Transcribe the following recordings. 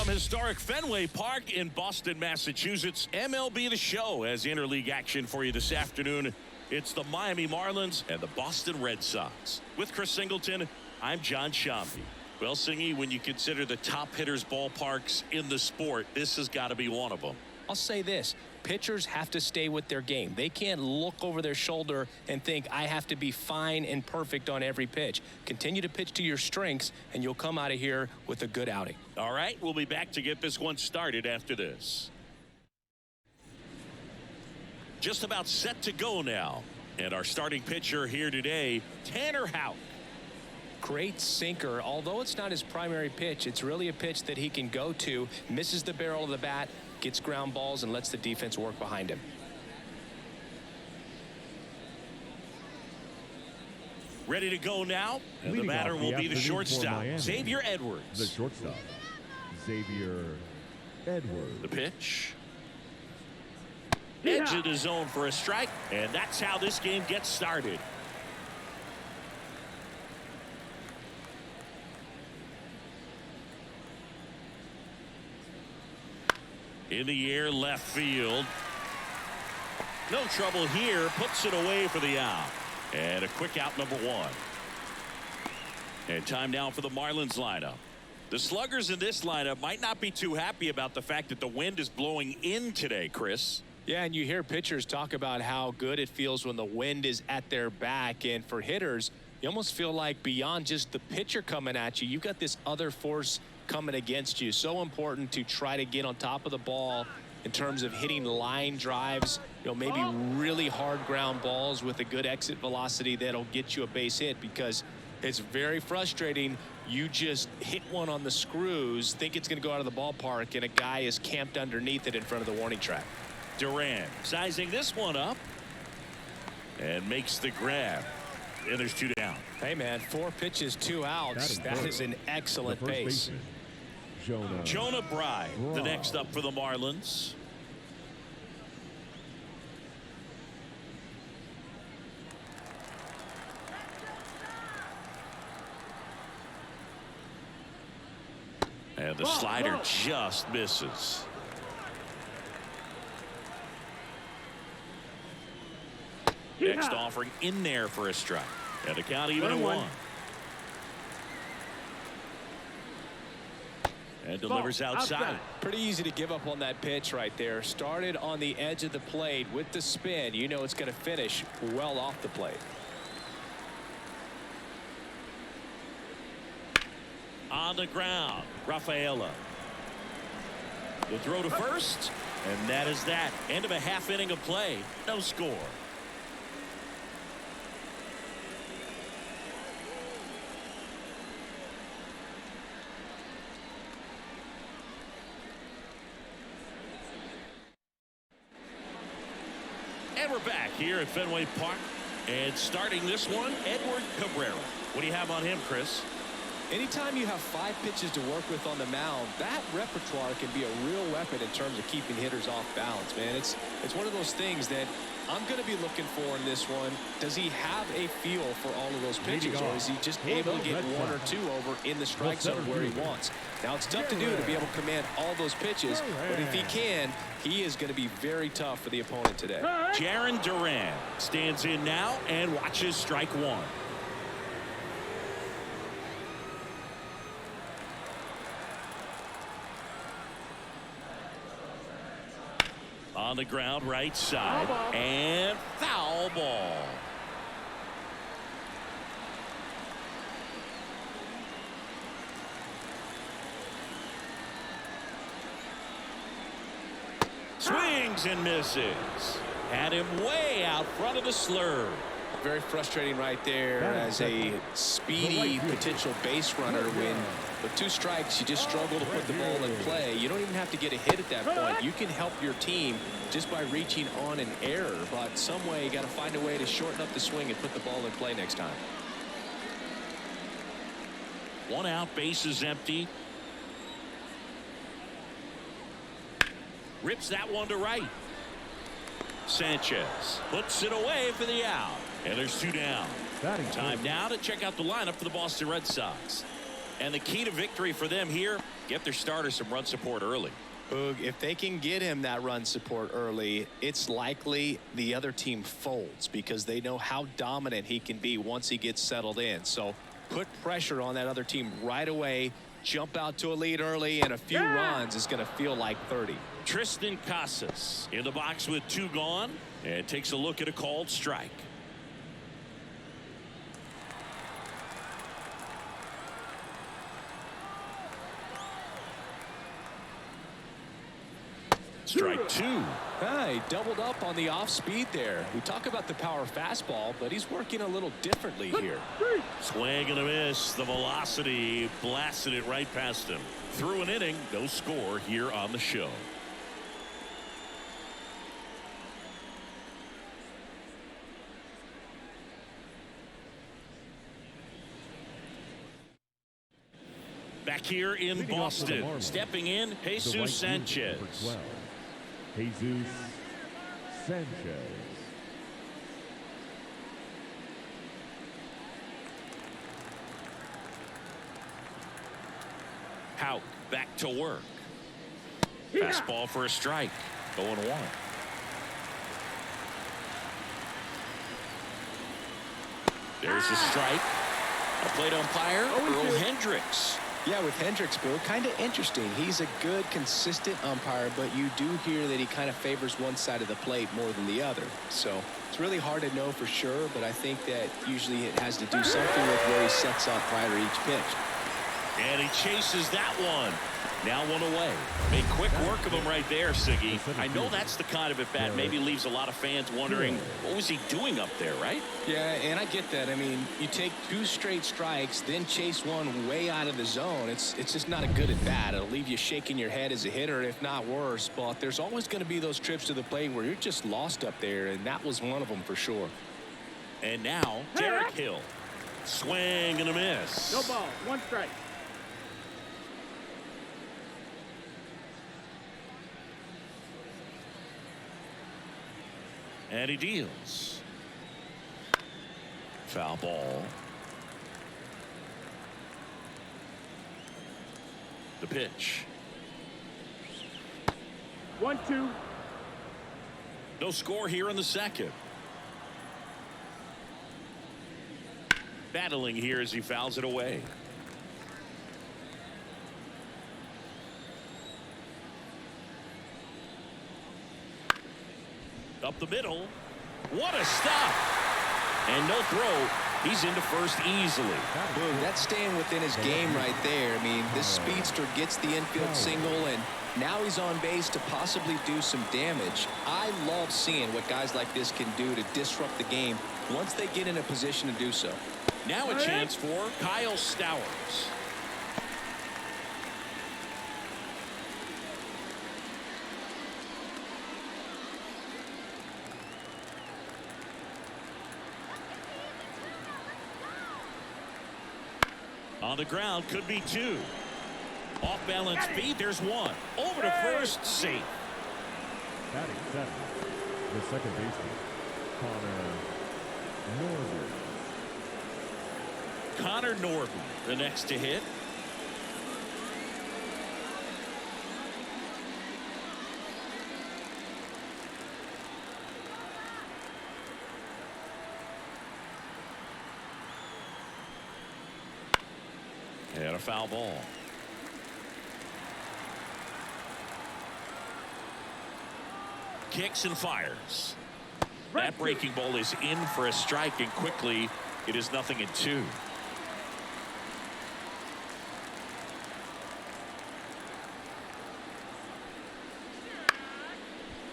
From historic Fenway Park in Boston, Massachusetts, MLB The Show has interleague action for you this afternoon. It's the Miami Marlins and the Boston Red Sox. With Chris Singleton, I'm John Shambi. Well, Singy, when you consider the top hitters' ballparks in the sport, this has got to be one of them. I'll say this. Pitchers have to stay with their game. They can't look over their shoulder and think, I have to be fine and perfect on every pitch. Continue to pitch to your strengths, and you'll come out of here with a good outing. All right, we'll be back to get this one started after this. Just about set to go now. And our starting pitcher here today, Tanner Houck. Great sinker. Although it's not his primary pitch, it's really a pitch that he can go to, misses the barrel of the bat, gets ground balls, and lets the defense work behind him. Ready to go now. And the batter will be the shortstop, Xavier Edwards. The shortstop, Xavier Edwards. The pitch. Edge of the zone for a strike, and that's how this game gets started. In the air, left field. No trouble here. Puts it away for the out. And a quick out, number one. And time now for the Marlins lineup. The sluggers in this lineup might not be too happy about the fact that the wind is blowing in today, Chris. Yeah, and you hear pitchers talk about how good it feels when the wind is at their back. And for hitters, you almost feel like beyond just the pitcher coming at you, you've got this other force coming against you. So important to try to get on top of the ball in terms of hitting line drives, maybe really hard ground balls with a good exit velocity that'll get you a base hit, because it's very frustrating. You just hit one on the screws, think it's going to go out of the ballpark, and a guy is camped underneath it in front of the warning track. Duran sizing this one up and makes the grab. And there's two down. Hey, man, 4 pitches, 2 outs. That is an excellent base. Jonah Bride, the next up for the Marlins. And the slider just misses. Next offering in there for a strike. And the count even at 1. And delivers outside. Pretty easy to give up on that pitch right there. Started on the edge of the plate with the spin. You know it's going to finish well off the plate. On the ground, Rafaela. The throw to first, and that is that. End of a half inning of play. No score. And we're back here at Fenway Park. And starting this one, Edward Cabrera. What do you have on him, Chris? Anytime you have 5 pitches to work with on the mound, that repertoire can be a real weapon in terms of keeping hitters off balance, man. It's one of those things that I'm going to be looking for in this one. Does he have a feel for all of those pitches, or is he just able to get 1 or 2 over in the strike zone where he wants? Now, it's tough to do to be able to command all those pitches, but if he can, he is going to be very tough for the opponent today. Jarren Duran stands in now and watches strike 1. On the ground, right side, and foul ball. Swings and misses. Had him way out front of the slurve. Very frustrating right there as a speedy potential base runner when with 2 strikes you just struggle to put the ball in play. You don't even have to get a hit at that point. You can help your team just by reaching on an error, but some way you got to find a way to shorten up the swing and put the ball in play next time. 1 out, base is empty. Rips that one to right. Sanchez puts it away for the out. And there's 2 down. Time now to check out the lineup for the Boston Red Sox. And the key to victory for them here, get their starter some run support early. Boog, if they can get him that run support early, it's likely the other team folds because they know how dominant he can be once he gets settled in. So put pressure on that other team right away, jump out to a lead early, and a few runs is going to feel like 30. Tristan Casas in the box with 2 gone and takes a look at a called strike. Strike 2. He doubled up on the off speed there. We talk about the power fastball, but he's working a little differently here. Swing and a miss. The velocity blasted it right past him. Through an inning, no score here on the show. Back here in Leading off for the Boston, Marlins, stepping in, the Jesus white Sanchez. uniform for 12, Jesus Sanchez. Hauk back to work. Fastball for a strike. 0-1. There's a strike. A plate umpire, Earl Hendricks. Yeah, with Hendricks, Bill, kind of interesting. He's a good, consistent umpire, but you do hear that he kind of favors one side of the plate more than the other. So it's really hard to know for sure, but I think that usually it has to do something with where he sets up prior to each pitch. And he chases that one. Now 1 away. Made quick work of him right there, Siggy. I know that's the kind of at bat maybe leaves a lot of fans wondering what was he doing up there, right? Yeah, and I get that. I mean, you take 2 straight strikes, then chase one way out of the zone. It's just not a good at bat. It'll leave you shaking your head as a hitter, if not worse. But there's always going to be those trips to the plate where you're just lost up there, and that was one of them for sure. And now Derek Hill. Swing and a miss. No ball, 1 strike. And he deals. Foul ball. The pitch. 1-2. No score here in the second. Battling here as he fouls it away. Up the middle. What a stop. And no throw. He's into first easily. Boom, that's staying within his game right there. I mean, this speedster gets the infield single, and now he's on base to possibly do some damage. I love seeing what guys like this can do to disrupt the game once they get in a position to do so. Now a chance for Kyle Stowers. On the ground, could be 2. Off balance feet, there's 1. Over to first, safe. Batting 7, the second baseman, Connor Norton. Connor Norton, the next to hit. And a foul ball. Kicks and fires. That breaking ball is in for a strike, and quickly it is 0-2.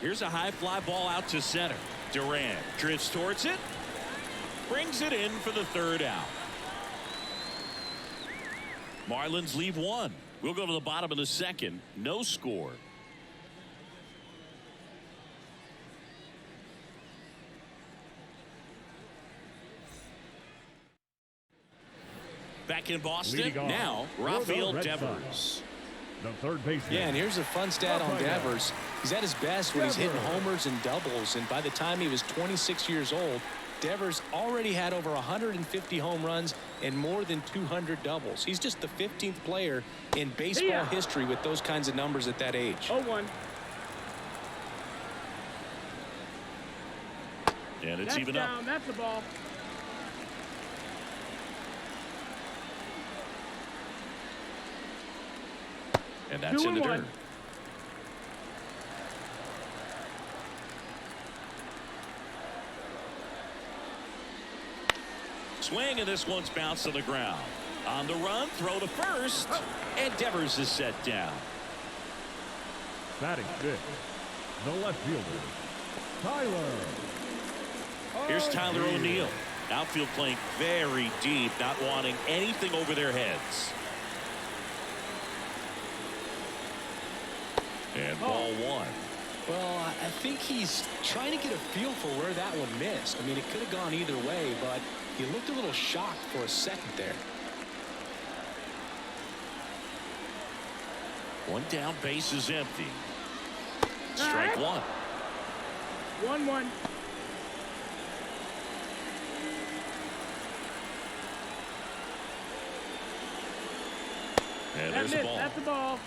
Here's a high fly ball out to center. Duran drifts towards it. Brings it in for the 3rd out. Marlins leave 1. We'll go to the bottom of the second. No score. Back in Boston, now Rafael Devers. The third baseman. Yeah, and here's a fun stat on Devers. He's at his best when he's hitting homers and doubles, and by the time he was 26 years old, Devers already had over 150 home runs and more than 200 doubles. He's just the 15th player in baseball history with those kinds of numbers at that age. 0-1. And it's That's even down. up. That's the ball. And that's in the 2-1. dirt. Swing, and this one's bounced to the ground. On the run, throw to first, and Devers is set down. Batting fifth, the left fielder, Tyler. Here's Tyler O'Neill. Outfield playing very deep, not wanting anything over their heads. And ball one. Well, I think he's trying to get a feel for where that one missed. I mean, it could have gone either way, but he looked a little shocked for a second there. One down, base is empty. Strike one. 1-1. And there's the ball. That's the ball.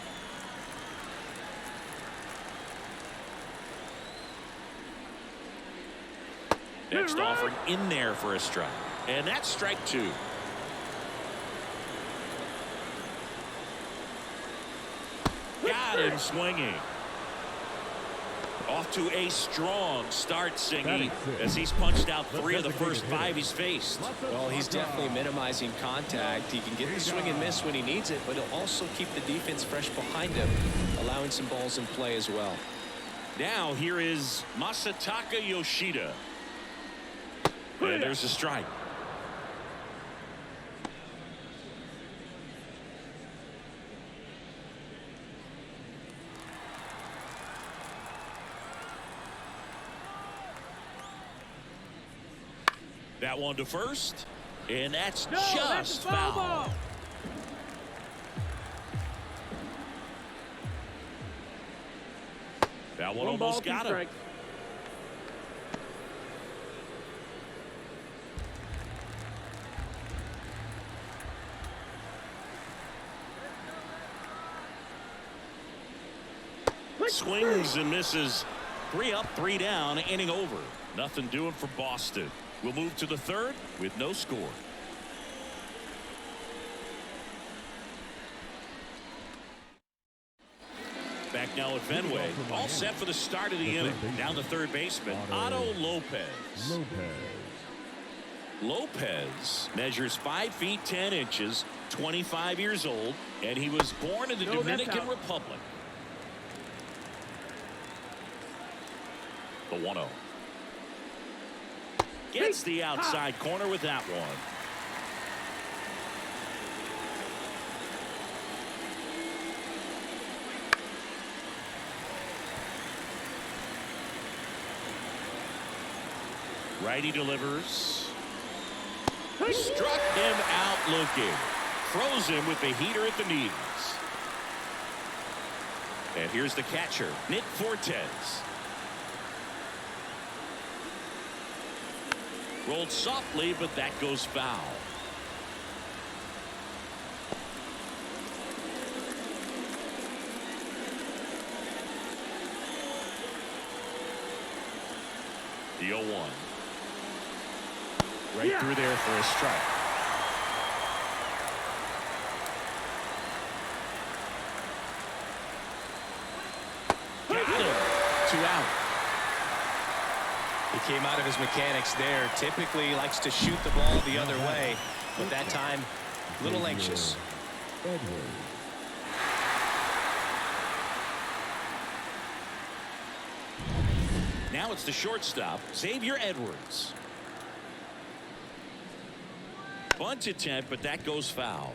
Next offering in there for a strike. And that's strike two. Got him swinging. Off to a strong start, Singy, as he's punched out 3 of the first 5 he's faced. Well, he's definitely minimizing contact. He can get the swing and miss when he needs it, but he'll also keep the defense fresh behind him, allowing some balls in play as well. Now here is Masataka Yoshida. And there's a strike. That one to first, and that's just foul. Ball. That one almost got him. Strike. Swings and misses. 3 up, 3 down, inning over. Nothing doing for Boston. We'll move to the third with no score. Back now at Fenway. All set for the start of the inning. Down the third baseman, Otto Lopez. Lopez measures 5 feet 10 inches, 25 years old, and he was born in the Dominican Republic. The 1-0. Gets the outside corner with that one. Righty delivers. Struck him out looking. Throws him with the heater at the knees. And here's the catcher, Nick Fortes. Rolled softly, but that goes foul. The 0-1. Right through there for a strike. Got him. 2 out. He came out of his mechanics there. Typically he likes to shoot the ball the other way, but that time a little anxious. Now it's the shortstop, Xavier Edwards. Bunt attempt, but that goes foul.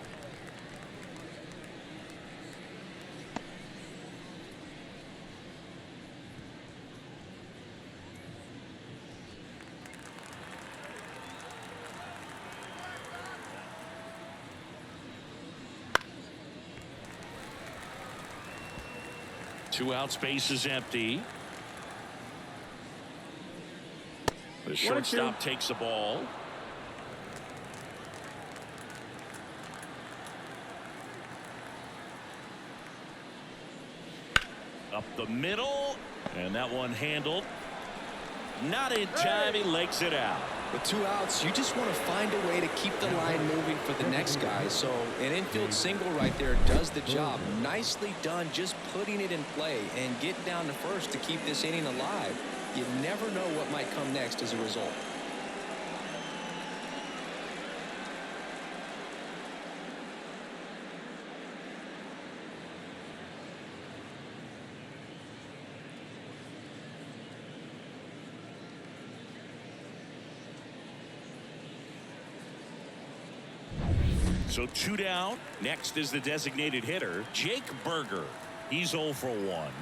Two out, space is empty. The shortstop takes the ball. Up the middle, and that one handled. Not in time, he legs it out. With 2 outs, you just want to find a way to keep the line moving for the next guy. So an infield single right there does the job. Nicely done, just putting it in play and getting down to first to keep this inning alive. You never know what might come next as a result. So 2 down. Next is the designated hitter, Jake Berger. He's 0 for 1.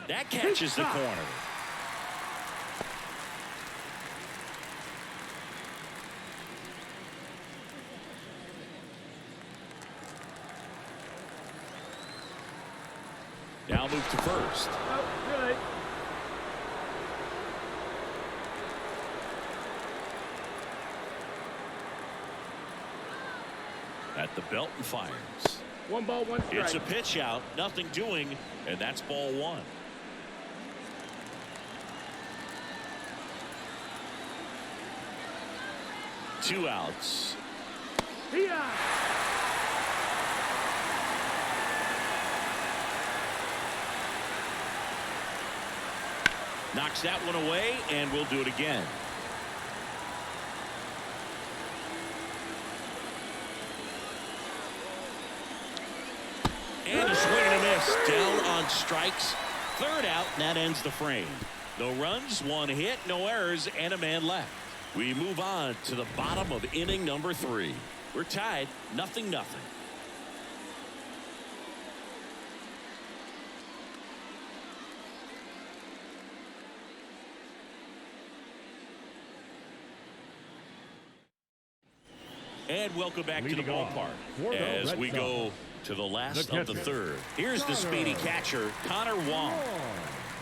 That catches the corner. Now move to first. Oh, good. At the belt and fires. 1 ball, 1 strike. It's a pitch out, nothing doing, and that's ball 1. Two outs. Here. Knocks that one away, and we'll do it again. And a swing and a miss. Down on strikes. 3rd out, and that ends the frame. No runs, 1 hit, no errors, and a man left. We move on to the bottom of inning number 3. We're tied, 0-0. And welcome back to the ballpark as we go to the last of the 3rd. Here's the speedy catcher, Connor Wong.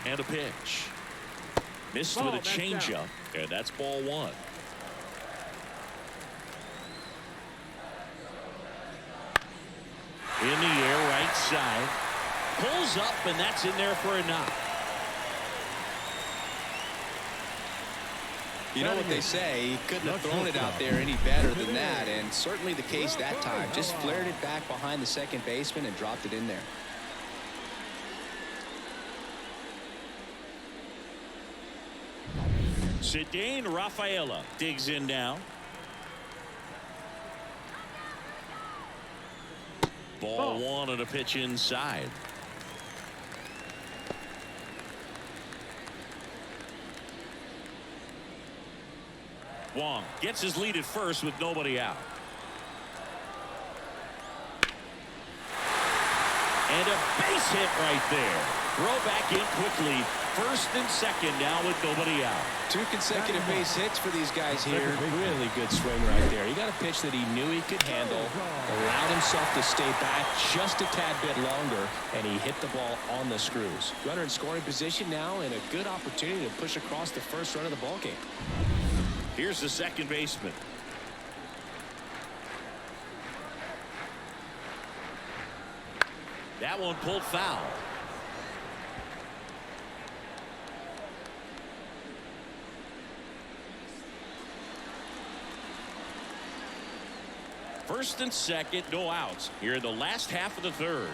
And a pitch. Missed with a changeup, and that's ball 1. In the air, right side. Pulls up, and that's in there for a knock. You know what they say, he couldn't have thrown it out there any better than that, and certainly the case that time. Just flared it back behind the second baseman and dropped it in there. Cedane Rafaela digs in now. Ball 1 and a pitch inside. Wong gets his lead at first with nobody out. And a base hit right there. Throw back in quickly. 1st and 2nd now with nobody out. 2 consecutive base hits for these guys here. Really good swing right there. He got a pitch that he knew he could handle, allowed himself to stay back just a tad bit longer, and he hit the ball on the screws. Runner in scoring position now, and a good opportunity to push across the first run of the ballgame. Here's the second baseman. That one pulled foul. First and 2nd, no outs here in the last half of the 3rd.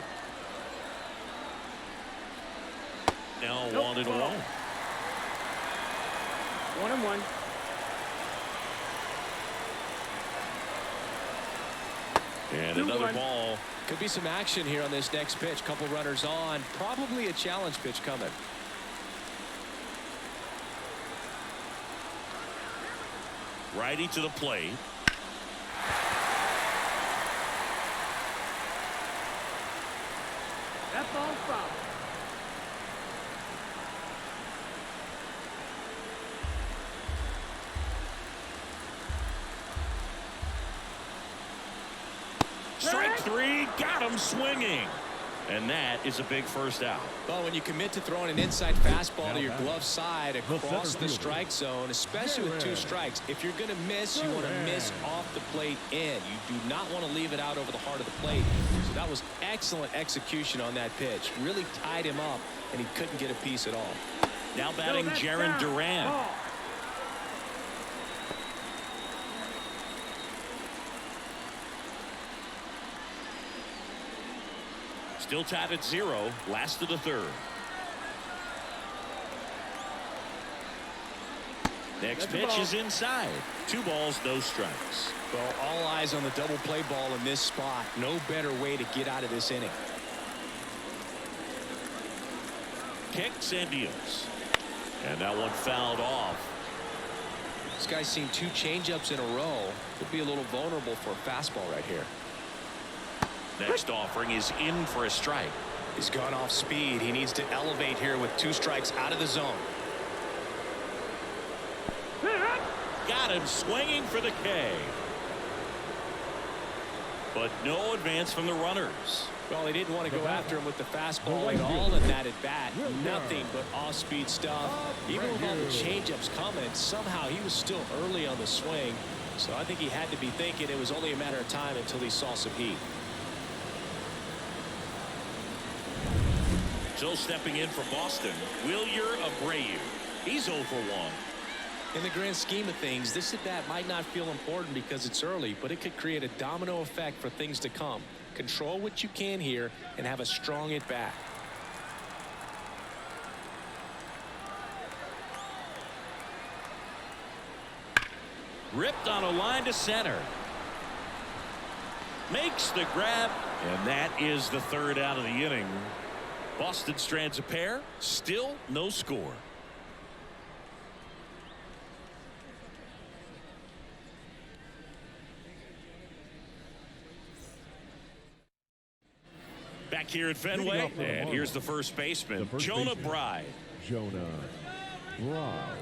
Now 1-1. 1-1. And another ball. Could be some action here on this next pitch. Couple runners on. Probably a challenge pitch coming. Righty to the plate. That ball's foul. Strike 3, got him swinging. And that is a big first out. Well, when you commit to throwing an inside fastball to your glove side across the strike zone, especially with 2 strikes, if you're going to miss, you want to miss off the plate in. You do not want to leave it out over the heart of the plate. So that was excellent execution on that pitch. Really tied him up, and he couldn't get a piece at all. Now batting Jaron Duran. Still tied at 0, last of the 3rd. Next pitch is inside. 2 balls, no strikes. Well, all eyes on the double play ball in this spot. No better way to get out of this inning. Kicks and deals. And that one fouled off. This guy's seen 2 changeups in a row. Could be a little vulnerable for a fastball right here. Next offering is in for a strike. He's gone off speed. He needs to elevate here with 2 strikes out of the zone. Got him swinging for the K. But no advance from the runners. Well, they didn't want to go after him with the fastball at all in that at bat. Nothing but off-speed stuff. Even with all the changeups coming, somehow he was still early on the swing. So I think he had to be thinking it was only a matter of time until he saw some heat. So stepping in for Boston, Wilyer Abreu. He's 0 for 1. In the grand scheme of things, this at bat might not feel important because it's early, but it could create a domino effect for things to come. Control what you can here and have a strong at bat. Ripped on a line to center. Makes the grab, and that is the 3rd out of the inning. Boston strands a pair, still no score. Back here at Fenway, and here's the first baseman, Jonah Bride. Jonah Bride.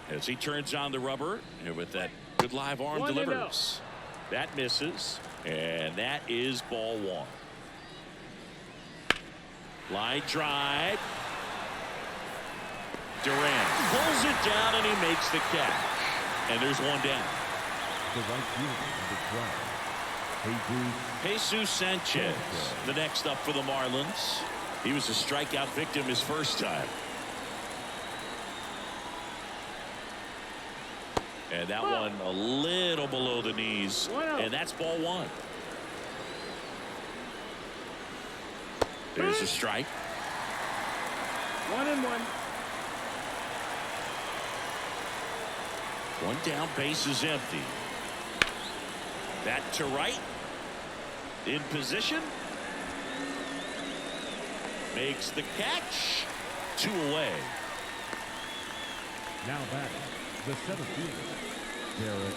As he turns on the rubber, and with that good live arm delivers. That misses, and that is ball 1. Line drive. Duran pulls it down, and he makes the catch. And there's 1 down. The right fielder, Jesus Sanchez, the next up for the Marlins. He was a strikeout victim his first time. And that one a little below the knees. And that's ball 1. There's a strike. 1-1. 1 down, base is empty. That to right. In position. Makes the catch. 2 away. Now back, the 7th fielder, Derek.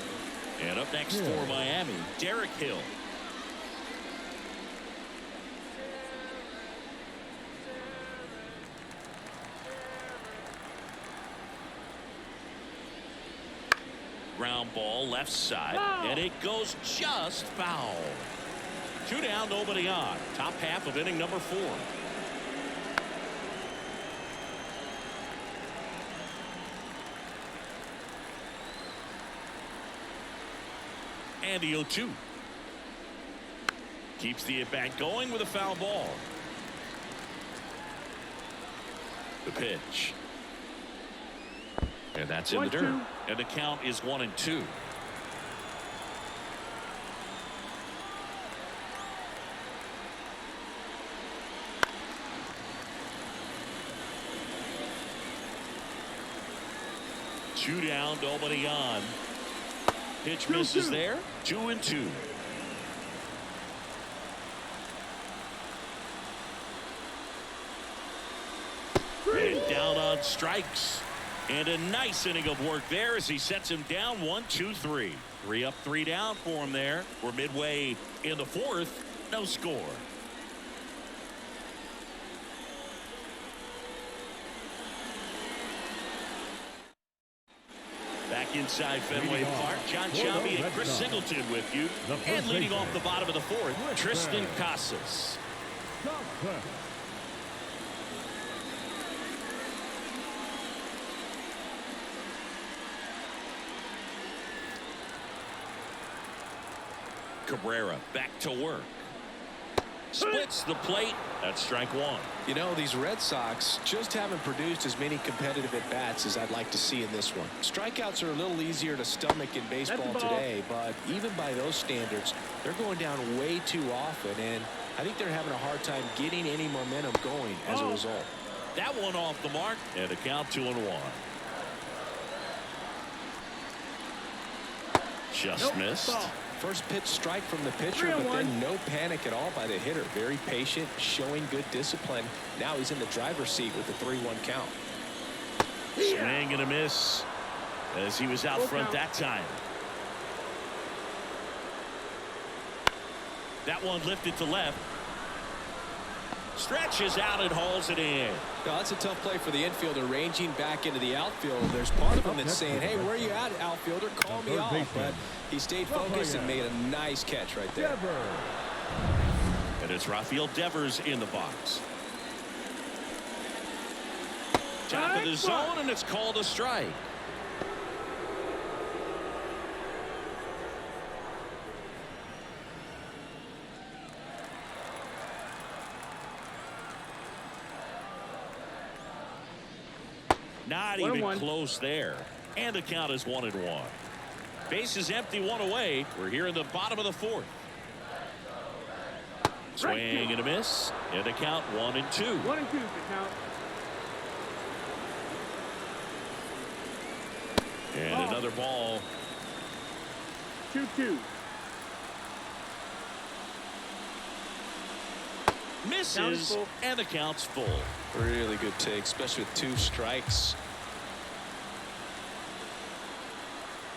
And up next for Miami, Derek Hill. Ground ball left side, and it goes just foul. 2 down, nobody on. Top half of inning number 4. And the 0-2. Keeps the at-bat going with a foul ball. The pitch. And that's in the dirt. And the count is 1-2. Two down, nobody on. Pitch misses there. 2-2. And down on strikes. And a nice inning of work there as he sets him down 1-2-3. 3 up, 3 down for him there. We're midway in the 4th. No score. Back back inside Fenway Park. John Chambi and Chris Singleton with you. And leading off the bottom of the fourth, Tristan Casas. Cabrera back to work. Splits the plate. That's strike one. You know, these Red Sox just haven't produced as many competitive at-bats as I'd like to see in this one. Strikeouts are a little easier to stomach in baseball today, but even by those standards, they're going down way too often, and I think they're having a hard time getting any momentum going as a result. That one off the mark, and a count 2-1. Just missed. First pitch strike from the pitcher, but then no panic at all by the hitter. Very patient, showing good discipline. Now he's in the driver's seat with the 3-1 count. Swing and a miss as he was out front that time. That one lifted to left. Stretches out and hauls it in. No, that's a tough play for the infielder, ranging back into the outfield. There's part of him that's saying, hey, where are you at, outfielder? Call me off. But he stayed focused and made a nice catch right there. And it's Rafael Devers in the box. Top of the zone, and it's called a strike. Not even close there. And the count is 1-1. Base is empty, one away. We're here in the bottom of the fourth. Swing and a miss. And the count 1-2. 1-2 the count. And another ball. 2-2. Misses, and the count's full. Really good take, especially with 2 strikes.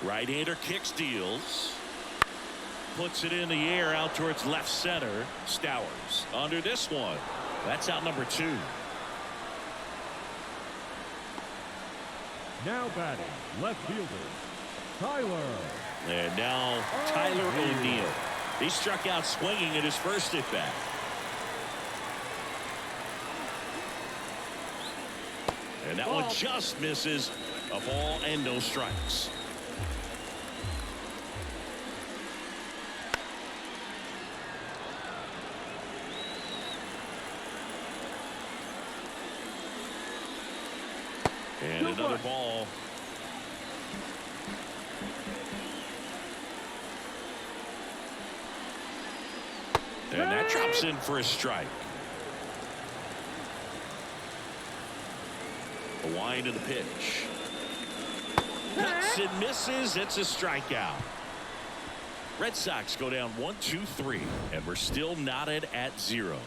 Right-hander kicks, deals. Puts it in the air out towards left center. Stowers under this one. That's out number 2. Now batting, left fielder, Tyler. And now Tyler O'Neill. He struck out swinging at his first at bat. And that one just misses. A ball and no strikes. And another ball. And that drops in for a strike. A wind of the pitch. Cuts and misses. It's a strikeout. Red Sox go down 1-2-3, and we're still knotted at 0.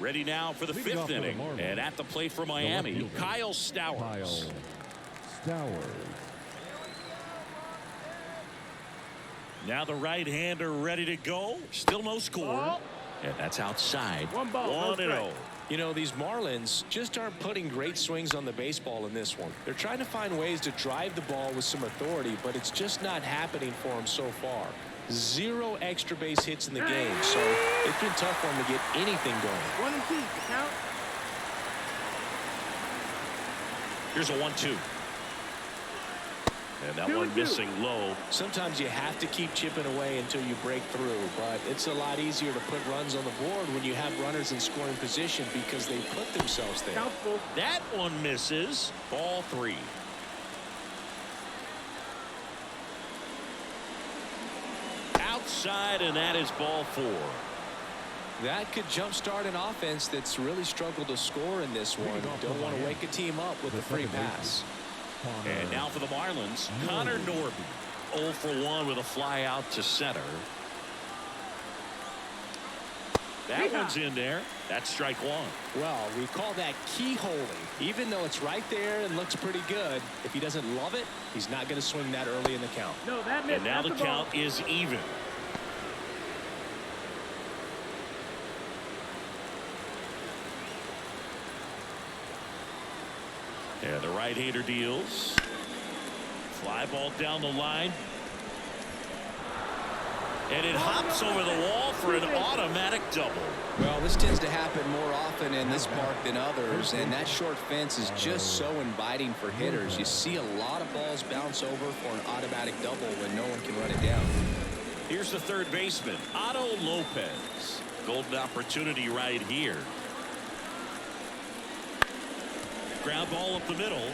Ready now for the 5th inning, and at the plate for Miami, Kyle Stowers. Now the right-hander ready to go. Still no score. And that's outside. 1-0. You know, these Marlins just aren't putting great swings on the baseball in this one. They're trying to find ways to drive the ball with some authority, but it's just not happening for them so far. 0 extra base hits in the game, so it's been tough for them to get anything going. 1-2 the count. Here's a 1-2. And that one missing low. Sometimes you have to keep chipping away until you break through, but it's a lot easier to put runs on the board when you have runners in scoring position because they put themselves there. That one misses. Ball 3. Outside, and that is ball 4. That could jumpstart an offense that's really struggled to score in this one. Don't want to wake a team up with a free pass. And now for the Marlins, Connor Norby. 0 for 1 with a fly out to center. That one's in there. That's strike one. Well, we call that keyholing. Even though it's right there and looks pretty good, if he doesn't love it, he's not going to swing that early in the count. No, that missed. And now the That's count is even. Yeah, the right-hander deals. Fly ball down the line. And it hops over the wall for an automatic double. Well, this tends to happen more often in this park than others, and that short fence is just so inviting for hitters. You see a lot of balls bounce over for an automatic double when no one can run it down. Here's the third baseman, Otto Lopez. Golden opportunity right here. Ground ball up the middle.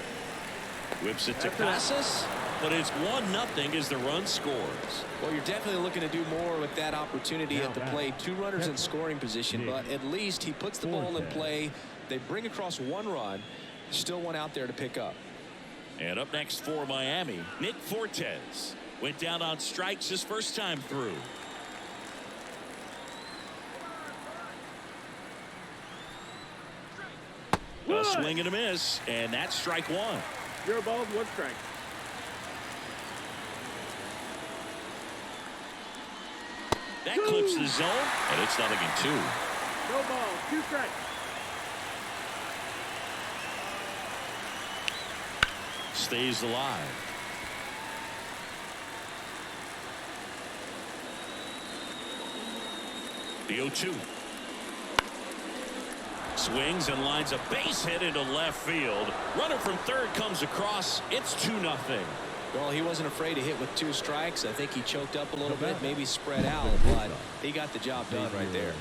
Whips it to Casas. But it's 1-0 as the run scores. Well, you're definitely looking to do more with that opportunity at the plate. 2 runners in scoring position, but at least he puts the ball in play. They bring across 1 run. Still one out there to pick up. And up next for Miami, Nick Fortes. Went down on strikes his first time through. A swing and a miss, and that's strike one. 0 balls, 1 strike. That clips the zone, and it's 0-2. No balls, 2 strikes. Stays alive. The 0-2. Swings and lines a base hit into left field. Runner from third comes across. It's 2-0. Well, he wasn't afraid to hit with 2 strikes. I think he choked up a little bit, maybe spread out, but he got the job done right there.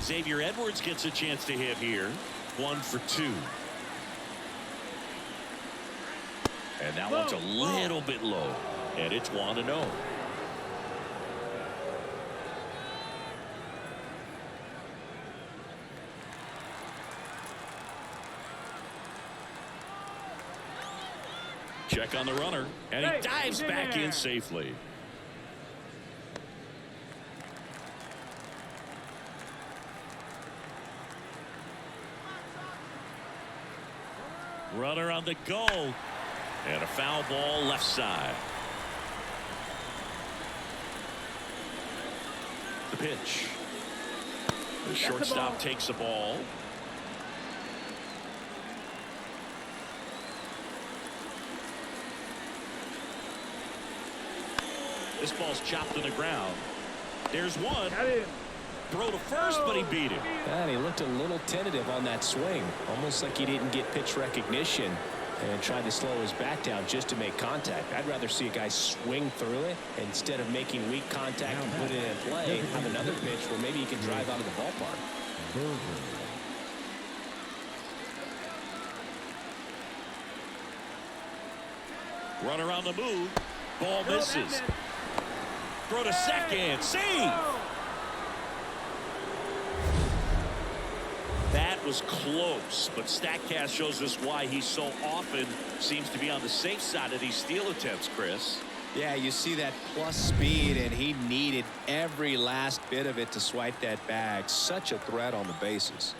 Xavier Edwards gets a chance to hit here. 1 for 2. And that one's a little bit low. And it's 1-0. Check on the runner, and he dives back in safely. Runner on the go, and a foul ball left side. The pitch. The shortstop takes the ball. This ball's chopped to the ground. There's one. Throw to first, but he beat him. And he looked a little tentative on that swing. Almost like he didn't get pitch recognition and tried to slow his bat down just to make contact. I'd rather see a guy swing through it instead of making weak contact and put it in play. Have another pitch where maybe he can drive out of the ballpark. Runner on the move. Ball misses. Throw to second. Save. That was close, but StatCast shows us why he so often seems to be on the safe side of these steal attempts, Chris. Yeah, you see that plus speed, and he needed every last bit of it to swipe that bag. Such a threat on the bases.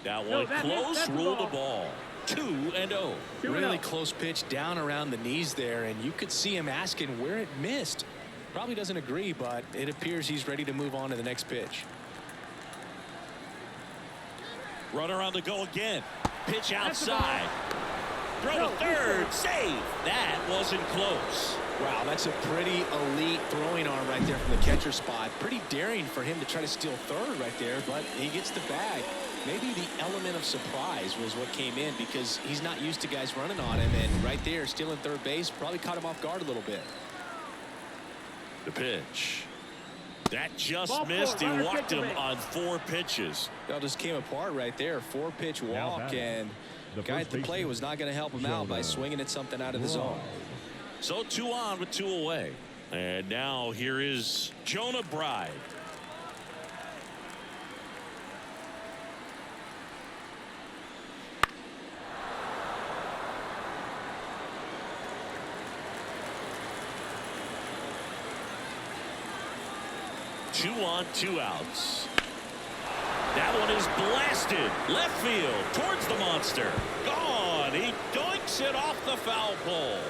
That one close, rule the ball. 2-0. Really close pitch down around the knees there, and you could see him asking where it missed. Probably doesn't agree, but it appears he's ready to move on to the next pitch. Runner on the go again. Pitch outside. Throw to third. Save. That wasn't close. Wow, that's a pretty elite throwing arm right there from the catcher spot. Pretty daring for him to try to steal third right there, but he gets the bag. Maybe the element of surprise was what came in because he's not used to guys running on him, and right there stealing third base probably caught him off guard a little bit. The pitch. That just missed. He walked him on 4 pitches. That just came apart right there. 4-pitch walk, and the guy at the plate was not going to help him out by swinging at something out of the zone. So 2 on with 2 away. And now here is Jonah Bride. 2 on, 2 outs. That one is blasted left field towards the monster. Gone. He doinks it off the foul pole.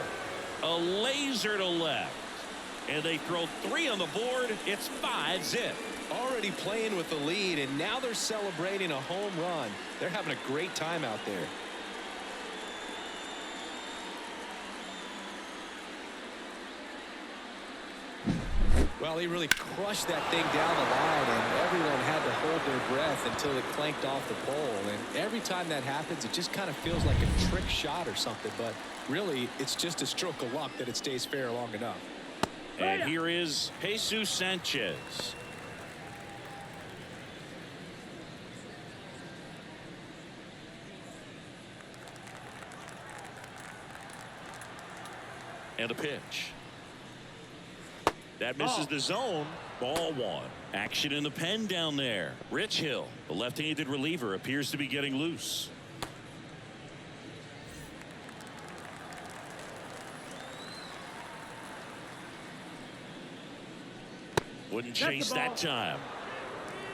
A laser to left. And they throw 3 on the board. It's 5-zip. Already playing with the lead, and now they're celebrating a home run. They're having a great time out there. Well, he really crushed that thing down the line, and everyone had to hold their breath until it clanked off the pole. And every time that happens, it just kind of feels like a trick shot or something. But really, it's just a stroke of luck that it stays fair long enough. And here is Jesus Sanchez. And a pitch. That misses the zone. Ball 1. Action in the pen down there. Rich Hill, the left-handed reliever, appears to be getting loose. Wouldn't chase that time.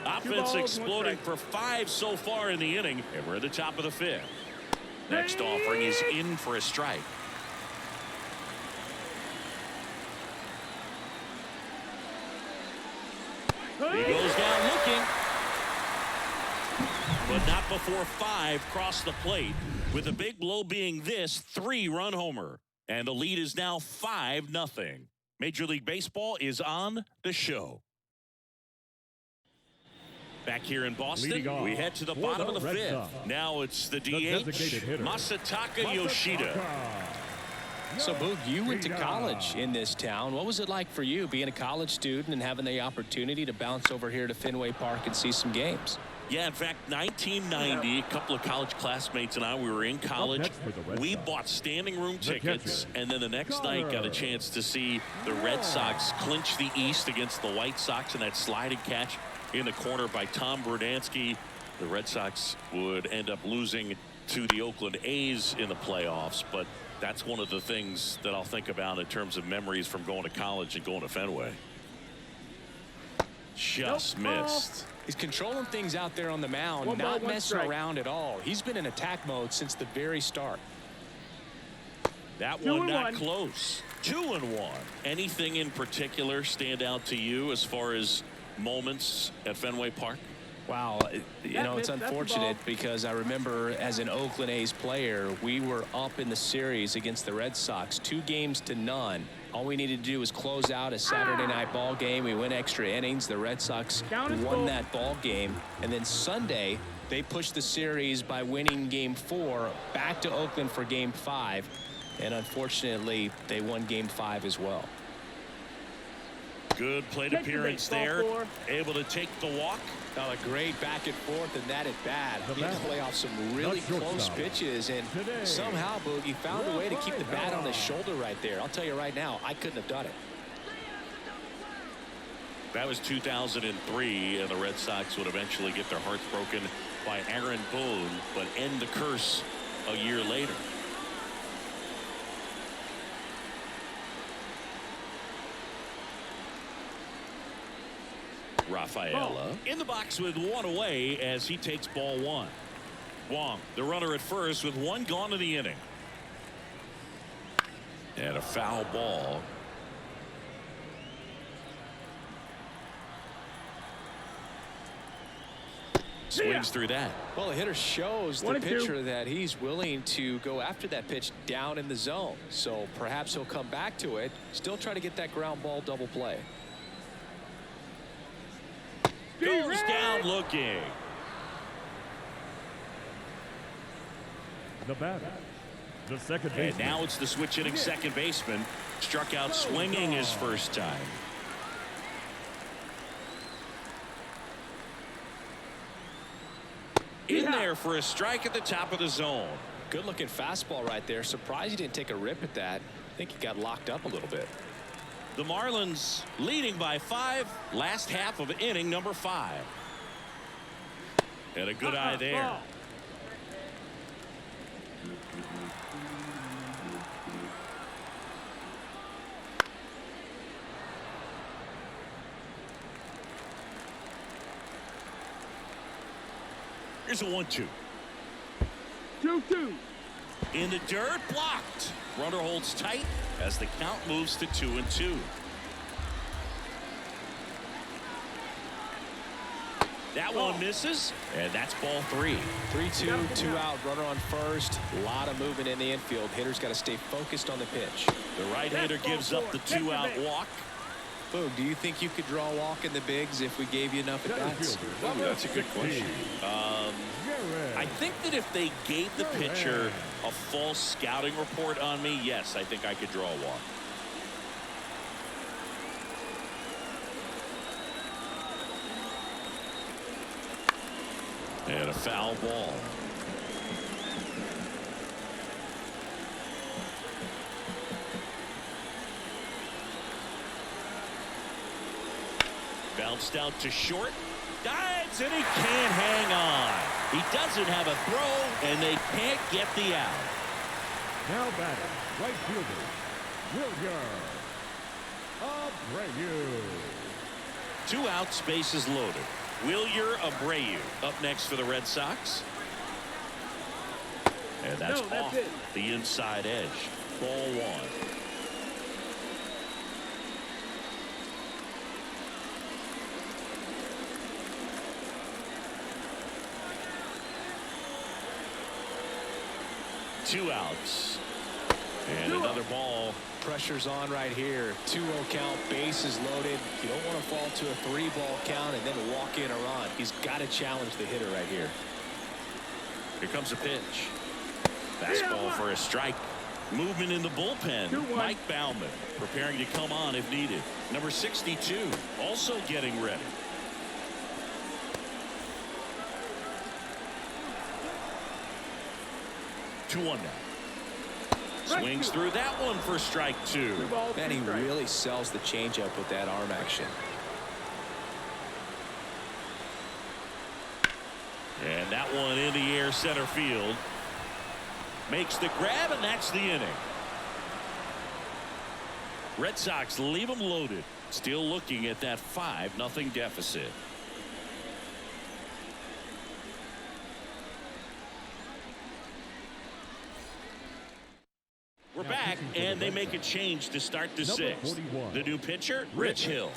Offense exploding for 5 so far in the inning, and we're at the top of the 5th. Next offering is in for a strike. He goes down looking, but not before 5 cross the plate, with the big blow being this 3-run homer. And the lead is now 5-0. Major League Baseball is on the show. Back here in Boston, we head to the bottom of the 5th. Now it's the DH, Masataka Yoshida. So, Boog, you went to college in this town. What was it like for you being a college student and having the opportunity to bounce over here to Fenway Park and see some games? Yeah, in fact, 1990, a couple of college classmates and I, we were in college. We bought standing room tickets, and then the next night got a chance to see the Red Sox clinch the East against the White Sox in that sliding catch in the corner by Tom Brudansky. The Red Sox would end up losing to the Oakland A's in the playoffs, but that's one of the things that I'll think about in terms of memories from going to college and going to Fenway. Just missed. He's controlling things out there on the mound, not messing around at all. He's been in attack mode since the very start. That one not close. 2-1. Anything in particular stand out to you as far as moments at Fenway Park? Wow, you know, it's unfortunate because I remember as an Oakland A's player, we were up in the series against the Red Sox, 2-0. All we needed to do was close out a Saturday night ball game. We went extra innings. The Red Sox won that ball game. And then Sunday, they pushed the series by winning Game 4 back to Oakland for Game 5. And unfortunately, they won Game 5 as well. Good plate appearance there. Able to take the walk. Oh, a great back and forth, and that at bat. He had to play off some really close pitches, and somehow Boogie found a way to keep the bat on his shoulder right there. I'll tell you right now, I couldn't have done it. That was 2003, and the Red Sox would eventually get their hearts broken by Aaron Boone, but end the curse a year later. Rafaela in the box with 1 away as he takes ball 1. Wong, the runner at first, with 1 gone in the inning. And a foul ball. Swings through that. Well, the hitter shows the pitcher that he's willing to go after that pitch down in the zone. So perhaps he'll come back to it, still try to get that ground ball double play. Goes down looking. The batter, the second baseman. And now it's the switch hitting second baseman. Struck out swinging his first time. In there for a strike at the top of the zone. Good looking fastball right there. Surprised he didn't take a rip at that. I think he got locked up a little bit. The Marlins leading by 5. Last half of inning number 5. And a good eye there. Here's a 1-2. 2-2. In the dirt, blocked. Runner holds tight as the count moves to 2-2. That one misses, and that's ball 3. 3-2, 2 out, runner on first. A lot of movement in the infield. Hitter's got to stay focused on the pitch. The right-hander gives up the 2-out walk. Boog, do you think you could draw a walk in the bigs if we gave you enough at bats? That's a good question. I think that if they gave the pitcher a false scouting report on me, yes, I think I could draw a walk. And a foul ball. Bounced out to short. Dives, and he can't hang on. He doesn't have a throw, and they can't get the out. Now batting, right fielder, Abreu. 2 outs, bases loaded. Abreu up next for the Red Sox. And that's off it. the inside edge. Ball 1. Two outs. And another ball. Pressure's on right here. 2-0 count, bases loaded. You don't want to fall to a 3-ball count and then walk in a run. He's got to challenge the hitter right here. Here comes a pitch. Fastball for a strike. Movement in the bullpen. 2-1. Mike Baumann preparing to come on if needed. Number 62 also getting ready. One now. Swings through that one for strike 2. Man, he really sells the changeup with that arm action. And that one in the air center field. Makes the grab, and that's the inning. Red Sox leave them loaded. Still looking at that 5-0 deficit. We're back, and they make a change to start the 6th. The new pitcher, Rich Hill.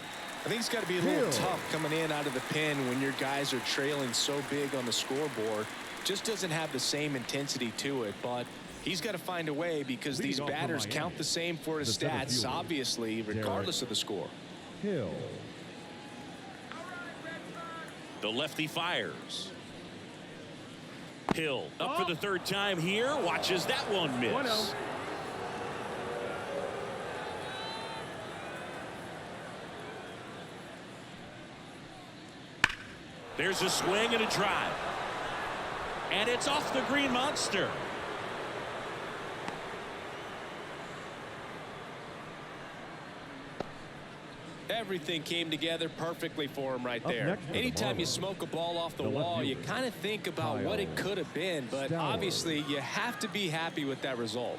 I think it's got to be a little tough coming in out of the pen when your guys are trailing so big on the scoreboard. Just doesn't have the same intensity to it, but he's got to find a way because these batters count the same for his stats, obviously, regardless of the score. Hill. The lefty fires. Hill up for the 3rd time here. Watches that one miss. 1-0. There's a swing and a drive. And it's off the green monster. Everything came together perfectly for him right there. Anytime you smoke a ball off the wall, you kind of think about what it could have been, but obviously you have to be happy with that result.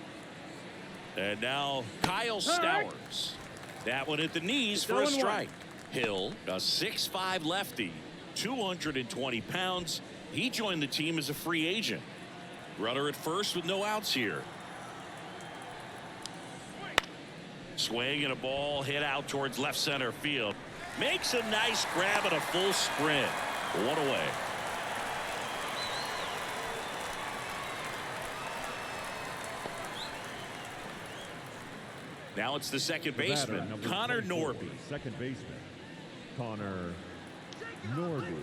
And now Kyle Stowers. That one at the knees for a strike. Hill, a 6'5" lefty, 220 pounds. He joined the team as a free agent. Runner at first with no outs here. Swing and a ball hit out towards left center field. Makes a nice grab and a full sprint. 1 away. Now it's the second baseman, Connor Norby. Second baseman, Connor Norby.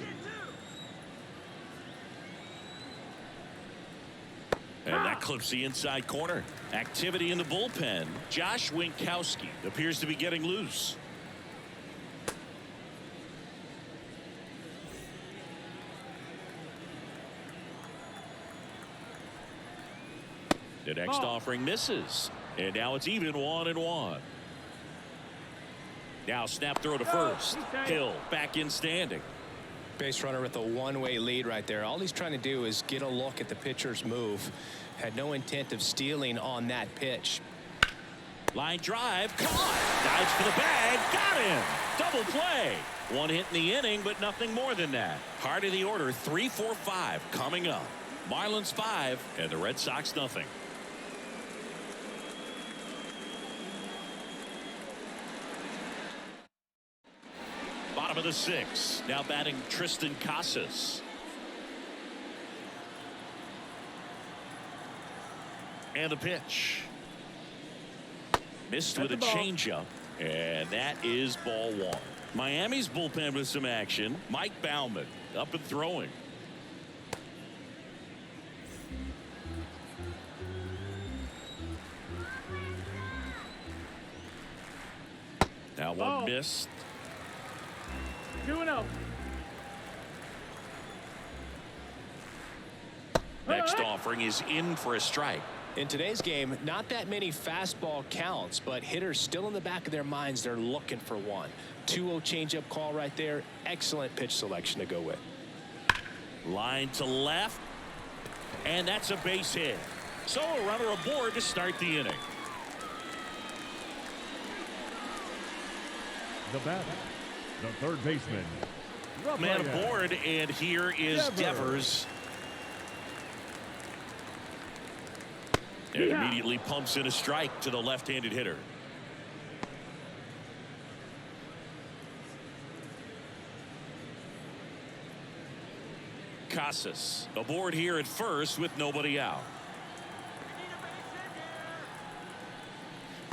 And that clips the inside corner. Activity in the bullpen. Josh Winkowski appears to be getting loose. The next offering misses. And now it's even 1-1. Now snap throw to first. Hill back in standing. Base runner with a one-way lead right there. All he's trying to do is get a look at the pitcher's move. Had no intent of stealing on that pitch. Line drive, caught. Dives for the bag, got him. Double play. One hit in the inning, but nothing more than that. Heart of the order, 3, 4, 5 coming up. Marlins 5 and the Red Sox nothing. Bottom of the 6th. Now batting Tristan Casas. And the pitch. Missed with a changeup. And that is ball 1. Miami's bullpen with some action. Mike Baumann up and throwing. Now one missed. 2-0. Next offering is in for a strike. In today's game, not that many fastball counts, but hitters still in the back of their minds, they're looking for one. 2-0 changeup call right there. Excellent pitch selection to go with. Line to left. And that's a base hit. So a runner aboard to start the inning. The batter, the third baseman. Man aboard, and here is Devers. And immediately pumps in a strike to the left-handed hitter. Casas aboard here at first with nobody out.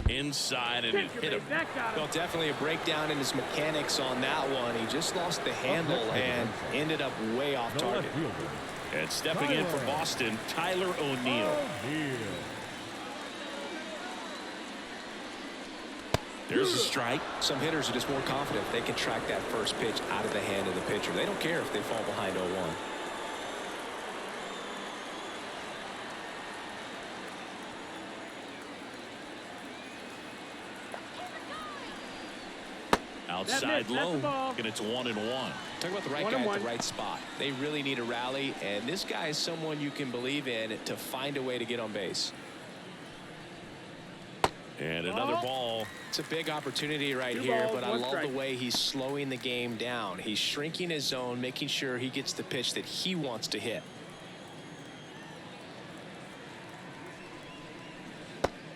Inside, and it hit him. Well, definitely a breakdown in his mechanics on that one. He just lost the handle and ended up way off target. And stepping in for Boston, Tyler O'Neill. There's a strike. Some hitters are just more confident if they can track that first pitch out of the hand of the pitcher. They don't care if they fall behind 0-1. Outside low, and it's 1-1. Talk about the right guy at the right spot. They really need a rally, and this guy is someone you can believe in to find a way to get on base. And another ball. It's a big opportunity right here, but I love the way he's slowing the game down. He's shrinking his zone, making sure he gets the pitch that he wants to hit.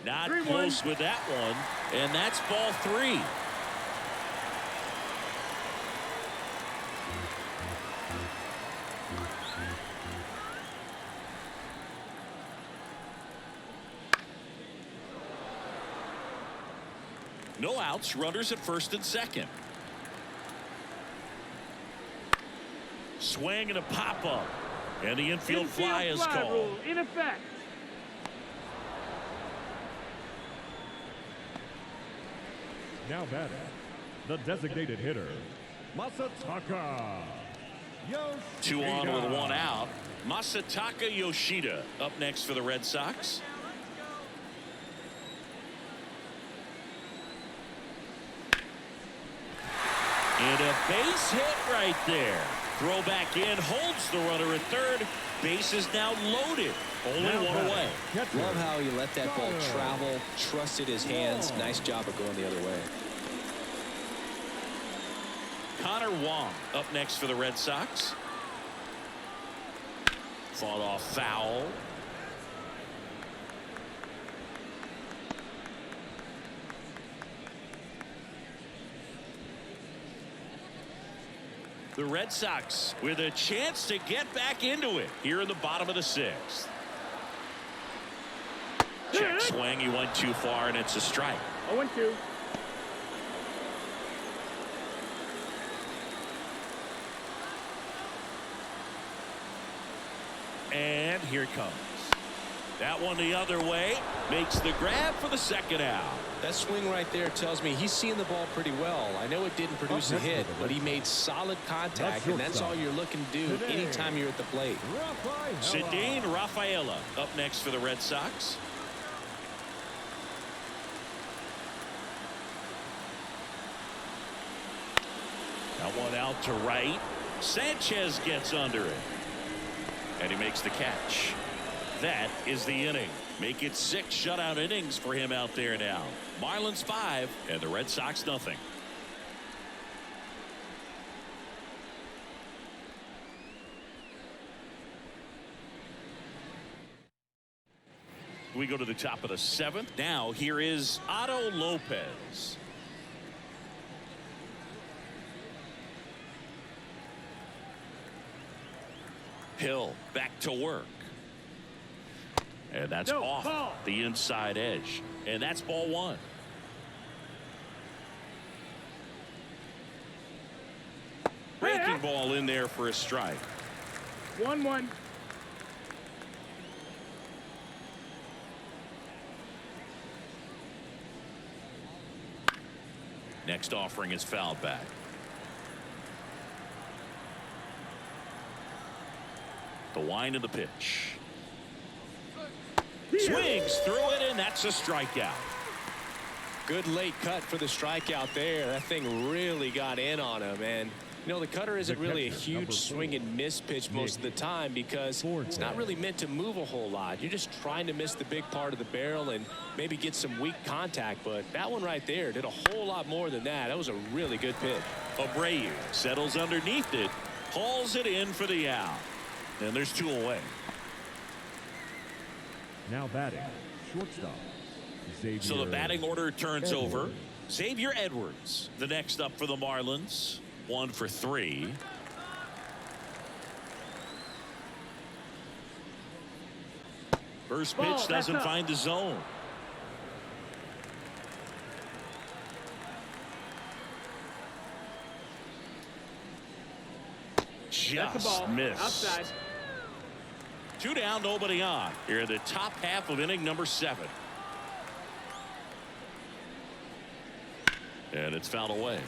Not close with that one, and that's ball 3. No outs, runners at first and second. Swing and a pop-up. And the infield fly is called. In effect. Now batting, the designated hitter, Masataka Yoshida. 2 on with 1 out. Masataka Yoshida up next for the Red Sox. And a base hit right there. Throw back in, holds the runner at third. Base is now loaded. Only one away. Love how he let that ball travel, trusted his hands. Nice job of going the other way. Connor Wong up next for the Red Sox. Fought off foul. The Red Sox with a chance to get back into it here in the bottom of the 6th. Check swing. He went too far, and it's a strike. 0-2. And here it comes. That one the other way. Makes the grab for the second out. That swing right there tells me he's seeing the ball pretty well. I know it didn't produce a hit, but he made solid contact, and that's all you're looking to do anytime you're at the plate. Cedane Rafaela up next for the Red Sox. That one out to right. Sanchez gets under it. And he makes the catch. That is the inning. Make it 6 shutout innings for him out there now. Marlins 5 and the Red Sox nothing. We go to the top of the 7th. Now here is Otto Lopez. Hill back to work. And that's off the inside edge. And that's ball 1. Breaking ball in there for a strike. 1-1. Next offering is fouled back. The wind of the pitch. Swings through it, and that's a strikeout. Good late cut for the strikeout there. That thing really got in on him. And, you know, the cutter isn't really a huge swing and miss pitch most of the time because it's not really meant to move a whole lot. You're just trying to miss the big part of the barrel and maybe get some weak contact. But that one right there did a whole lot more than that. That was a really good pitch. Abreu settles underneath it, hauls it in for the out. And there's 2 away. Now batting, shortstop. Xavier So the batting order turns Edwards. over. Xavier Edwards, the next up for the Marlins. 1 for 3. First pitch doesn't find the zone. Just missed. Outside. 2 down, nobody on. Here in the top half of inning number 7. And it's fouled away.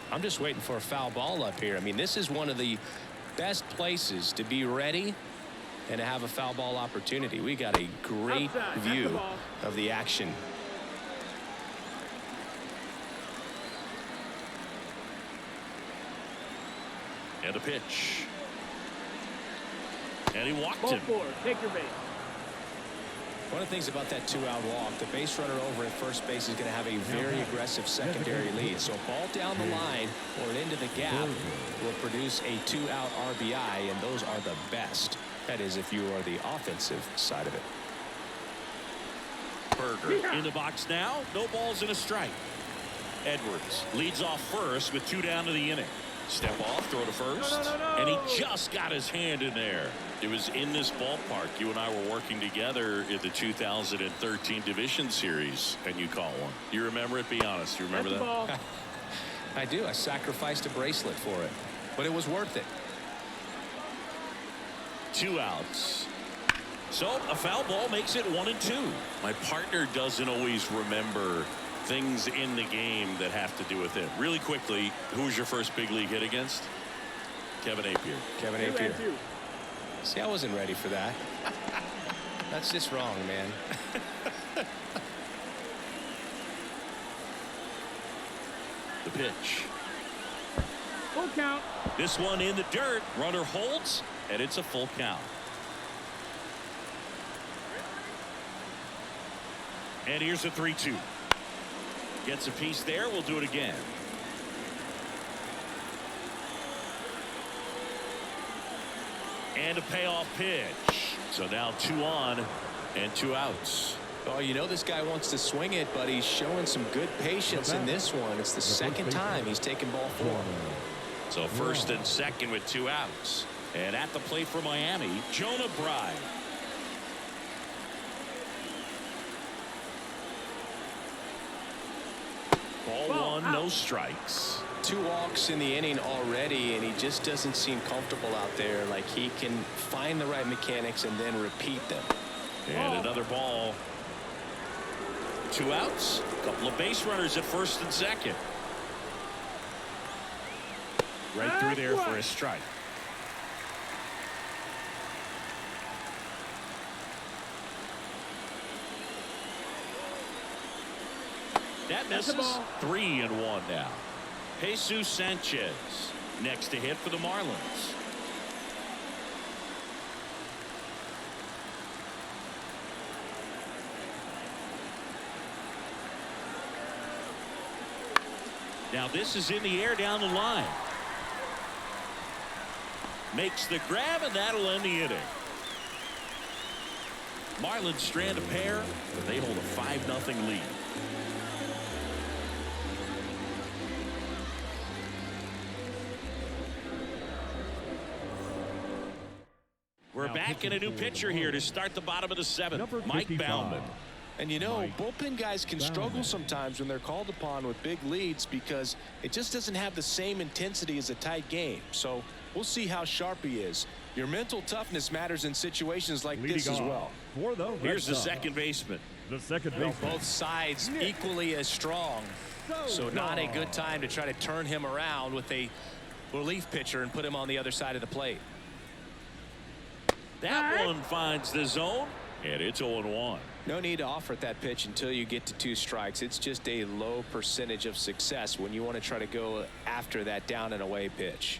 I'm just waiting for a foul ball up here. I mean, this is one of the best places to be ready and to have a foul ball opportunity. We got a great Outside. view of the action. And a pitch. And he walked Ball him. 4. Take your base. One of the things about that 2-out walk, the base runner over at first base is going to have a very aggressive secondary lead. So a ball down the line or into the gap will produce a 2-out RBI, and those are the best. That is, if you are the offensive side of it. Berger in the box now. No balls and a strike. Edwards leads off first with 2 down to the inning. Step off, throw to first. No. And he just got his hand in there. It was in this ballpark. You and I were working together in the 2013 Division Series, and you caught one. You remember it? Be honest. You remember That's the that? ball. I do. I sacrificed a bracelet for it, but it was worth it. 2 outs. So a foul ball makes it 1-2. My partner doesn't always remember things in the game that have to do with it. Really quickly, who was your first big league hit against? Kevin Appier. Kevin You Appier. had 2. See, I wasn't ready for that. That's just wrong, man. The pitch. Full count. This one in the dirt. Runner holds, and it's a full count. And here's a 3-2. Gets a piece there. We'll do it again. And a payoff pitch. So now 2 on and 2 outs. Oh, you know this guy wants to swing it, but he's showing some good patience in this one. It's the second time he's taken ball 4. So first and second with 2 outs. And at the plate for Miami, Jonah Bride. Ball 1, no strikes. 2 walks in the inning already, and he just doesn't seem comfortable out there. Like he can find the right mechanics and then repeat them. And another ball. 2 outs. A couple of base runners at first and second. Right through there for a strike. That misses. 3-1 now. Jesus Sanchez next to hit for the Marlins. Now this is in the air down the line. Makes the grab, and that'll end the inning. Marlins strand a pair, but they hold a 5-0 lead. We're back in a new pitcher here to start the bottom of the 7th. Mike Baumann. And you know, bullpen guys can struggle sometimes when they're called upon with big leads because it just doesn't have the same intensity as a tight game. So we'll see how sharp he is. Your mental toughness matters in situations like this as well. Here's the second baseman. The second baseman. Both sides equally as strong. So not a good time to try to turn him around with a relief pitcher and put him on the other side of the plate. That one finds the zone, and it's 0-1. No need to offer at that pitch until you get to 2 strikes. It's just a low percentage of success when you want to try to go after that down and away pitch.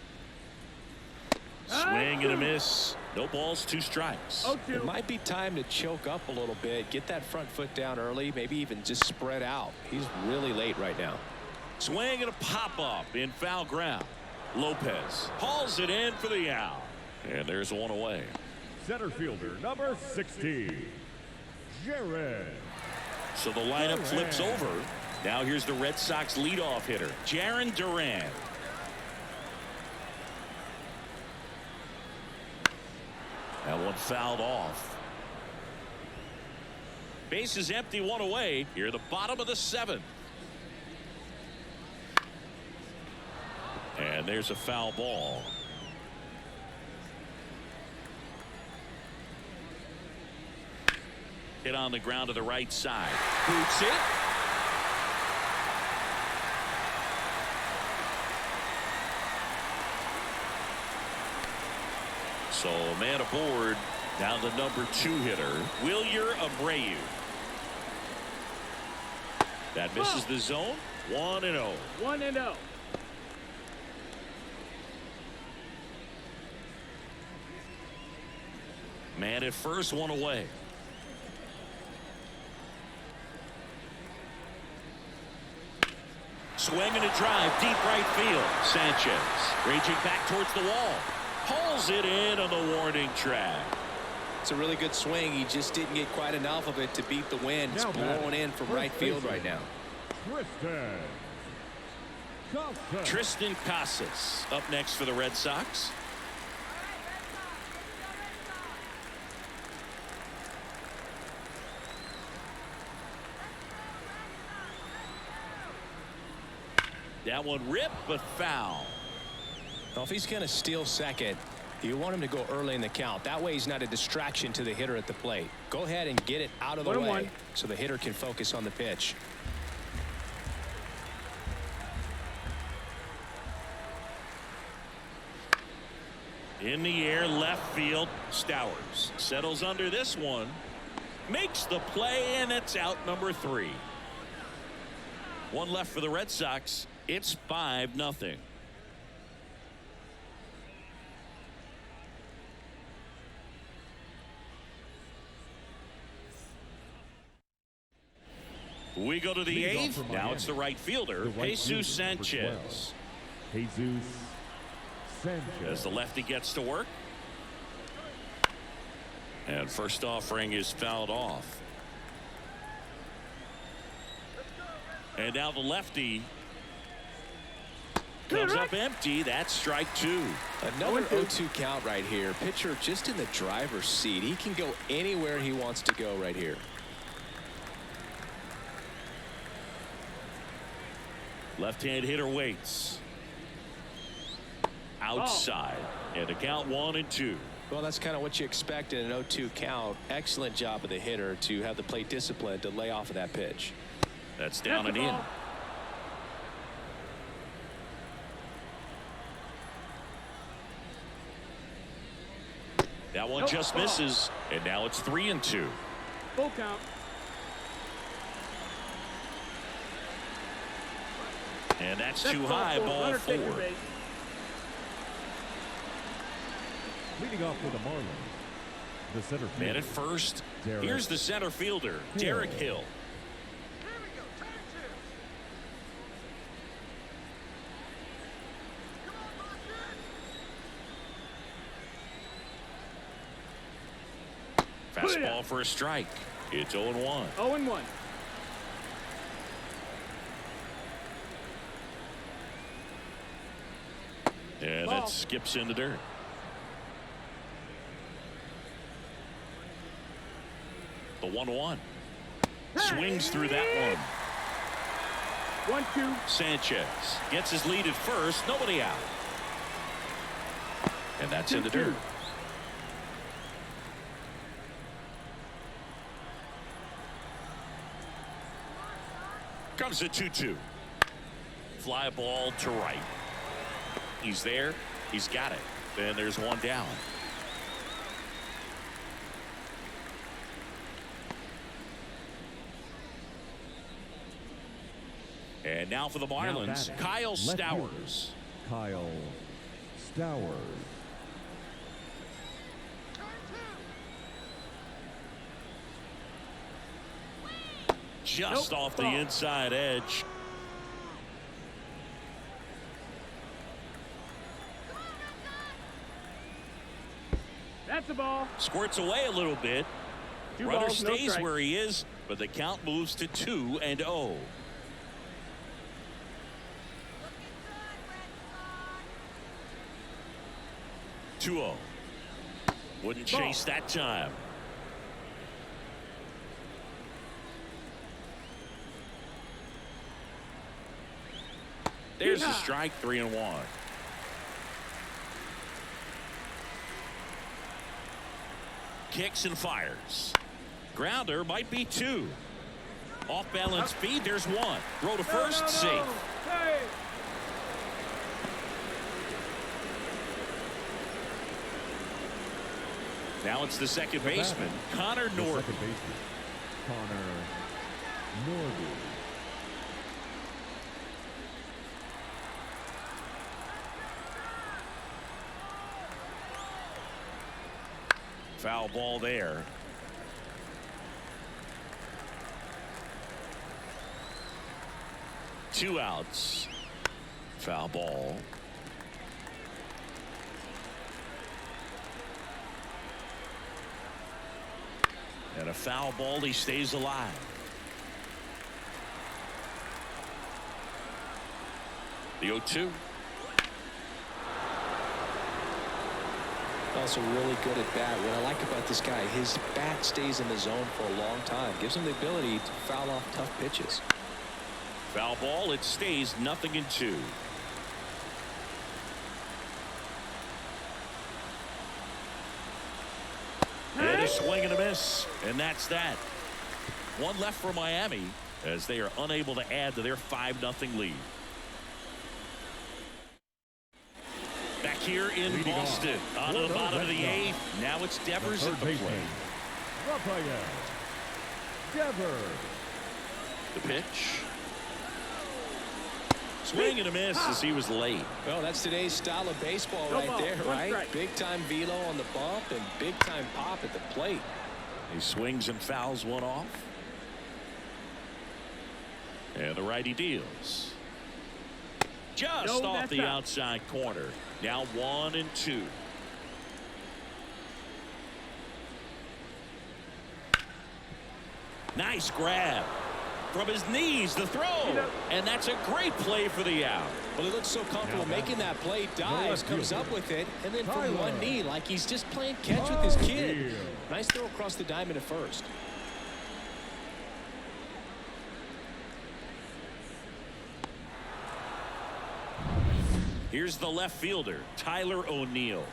Swing and a miss. No balls, 2 strikes. It might be time to choke up a little bit, get that front foot down early, maybe even just spread out. He's really late right now. Swing and a pop up in foul ground. Lopez hauls it in for the out, and there's 1 away. Center fielder number 60, Jared. So the lineup flips over. Now here's the Red Sox leadoff hitter, Jarren Duran. That one fouled off. Base is empty, 1 away. Here, the bottom of the 7th. And there's a foul ball. Hit on the ground to the right side. Boots it. So a man aboard. Now the number 2 hitter, Wilyer Abreu. That misses the zone. 1-0. 1-0. Man at first, 1 away. Swing and a drive, deep right field. Sanchez raging back towards the wall. Hauls it in on the warning track. It's a really good swing. He just didn't get quite enough of it to beat the wind. It's blowing in from right field right now. Tristan Casas up next for the Red Sox. That one ripped, but foul. Well, if he's going to steal second, you want him to go early in the count. That way he's not a distraction to the hitter at the plate. Go ahead and get it out of the way so the hitter can focus on the pitch. In the air, left field. Stowers settles under this one. Makes the play, and it's out number 3. 1 left for the Red Sox. It's 5-0. We go to the 8th. Now it's the right fielder, Jesus Sanchez. Jesus Sanchez. As the lefty gets to work. And first offering is fouled off. And now the lefty comes up empty. That's strike 2. Another 0-2 count right here. Pitcher just in the driver's seat. He can go anywhere he wants to go right here. Left-hand hitter waits. Outside. And the count 1-2. Well, that's kind of what you expect in an 0-2 count. Excellent job of the hitter to have the plate discipline to lay off of that pitch. That's down and in. That one just misses, and now it's 3-2. Full count. And that's too high, ball 4. Leading off for the Marlins, the center fielder. Man at first. Here's the center fielder, Derek Hill. Fastball for a strike. It's 0-1. 0-1. And Ball. that skips in the dirt. The 1-1. Swings through that one. 1-2. Sanchez gets his lead at first. Nobody out. And that's in the dirt. Comes a 2-2. Fly ball to right. He's there. He's got it. And there's one down. And now for the Marlins, Kyle Stowers. Kyle Stowers. Just off the inside edge. That's a ball. Squirts away a little bit. Two Runner balls, no stays strikes. where he is, but the count moves to 2-0. Wouldn't chase that time. There's the strike. 3-1. Kicks and fires. Grounder might be 2. Off balance speed. There's 1. Throw to first. Safe. Hey. Now it's the second baseman, Connor The Norton. second baseman, Connor Norton. Foul ball there. Two outs. Foul ball. And a foul ball. He stays alive. The 0-2. Also really good at bat. What I like about this guy, his bat stays in the zone for a long time. Gives him the ability to foul off tough pitches. Foul ball. It stays 0-2. And a swing and a miss. And that's that. One left for Miami as they are unable to add to their 5-0 lead. Back here in Leading Boston. off On to the for the bottom of Red the Sox. 8th. Now it's Devers The at third the baseman, plate. Rafael Devers. The pitch. Swing and a miss as he was late. Well, that's today's style of baseball No right ball, there, one right? strike. Big time velo on the bump and big time pop at the plate. He swings and fouls one off. And the righty deals. Just No, off that's the out. outside corner. Now 1-2. Nice grab. From his knees, the throw. And that's a great play for the out. Well, he looks so comfortable making that play, dives, comes up with it, and then from one knee, like he's just playing catch with his kid. Nice throw across the diamond at first. Here's the left fielder, Tyler O'Neill.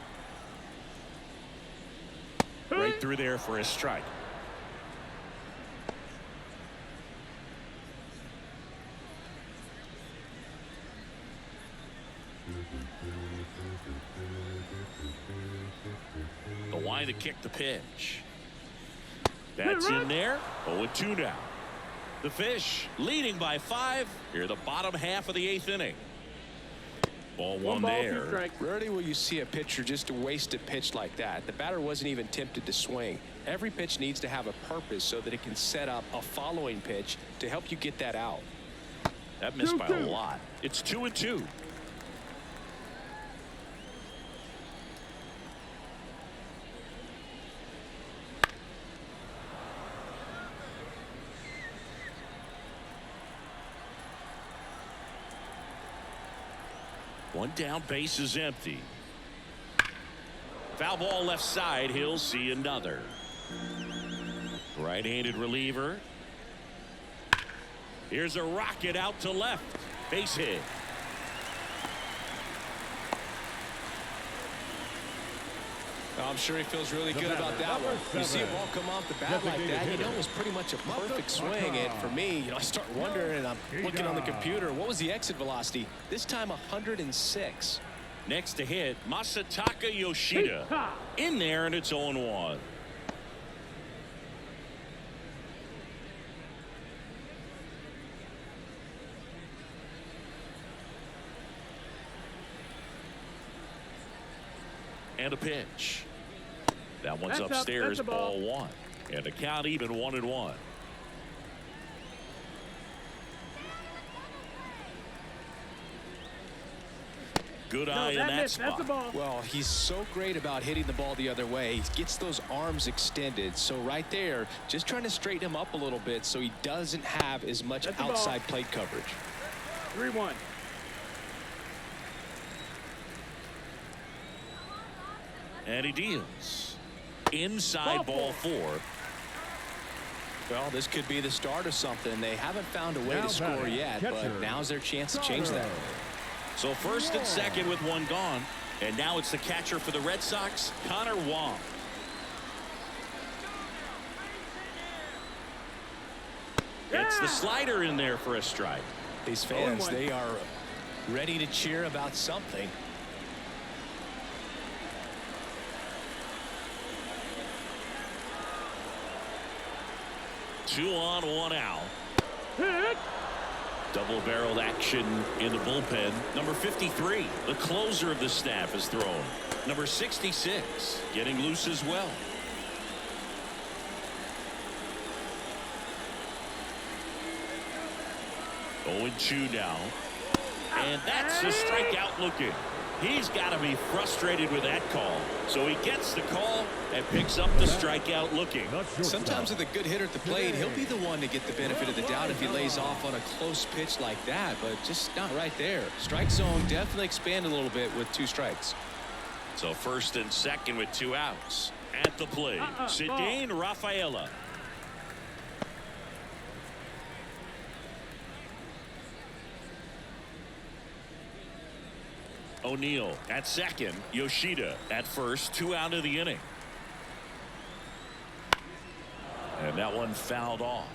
Right through there for a strike. The line to kick the pitch. That's in there. 0-2 now. The Fish leading by 5 here the bottom half of the 8th inning. Ball one ball, there. 2 strikes. Rarely will you see a pitcher just waste a pitch like that. The batter wasn't even tempted to swing. Every pitch needs to have a purpose so that it can set up a following pitch to help you get that out. That missed by a lot. It's 2-2. One down, base is empty. Foul ball left side. He'll see another. Right-handed reliever. Here's a rocket out to left. Base hit. I'm sure he feels really good about that one. You see a ball come off the bat like that, you know it was pretty much a perfect swing. And for me, I start wondering, and I'm looking on the computer, what was the exit velocity? This time 106. Next to hit, Masataka Yoshida. In there, and it's 0-1. And a pitch. That one's upstairs, ball one. And the count even 1-1. Good eye in that spot. Well, he's so great about hitting the ball the other way. He gets those arms extended. So right there, just trying to straighten him up a little bit so he doesn't have as much outside plate coverage. 3-1. And he deals. Inside ball four. Well, this could be the start of something. They haven't found a way to score yet, but now's their chance to change that. So first and second with one gone. And now it's the catcher for the Red Sox, Connor Wong. It's the slider in there for a strike. These fans, they are ready to cheer about something. Two on, one out. Double-barreled action in the bullpen. Number 53, the closer of the staff, is thrown. Number 66, getting loose as well. Oh, 0-2 now. And that's a strikeout looking. He's got to be frustrated with that call. So he gets the call and picks up the strikeout looking. Sometimes with a good hitter at the plate, he'll be the one to get the benefit of the doubt if he lays off on a close pitch like that, but just not right there. Strike zone definitely expanded a little bit with 2 strikes. So first and second with 2 outs. At the plate, Cedane Rafaela. O'Neill at second. Yoshida at first. 2 out of the inning. And that one fouled off.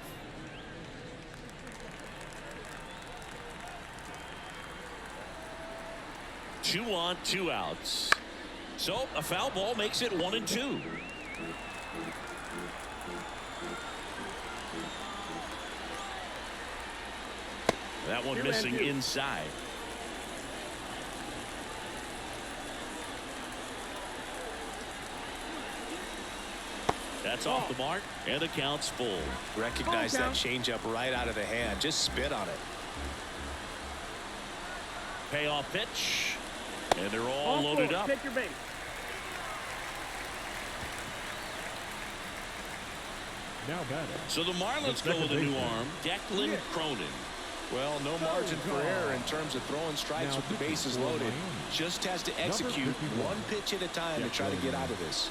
Two on, 2 outs. So a foul ball makes it 1-2. That one missing inside. That's off the mark, and the count's full. Recognize that changeup right out of the hand. Just spit on it. Payoff pitch, and they're all loaded up. Take your base. Now batting. So the Marlins go with a new arm, Declan Cronin. Well, no margin for error in terms of throwing strikes with the bases loaded. Just has to execute one pitch at a time to try to get out of this.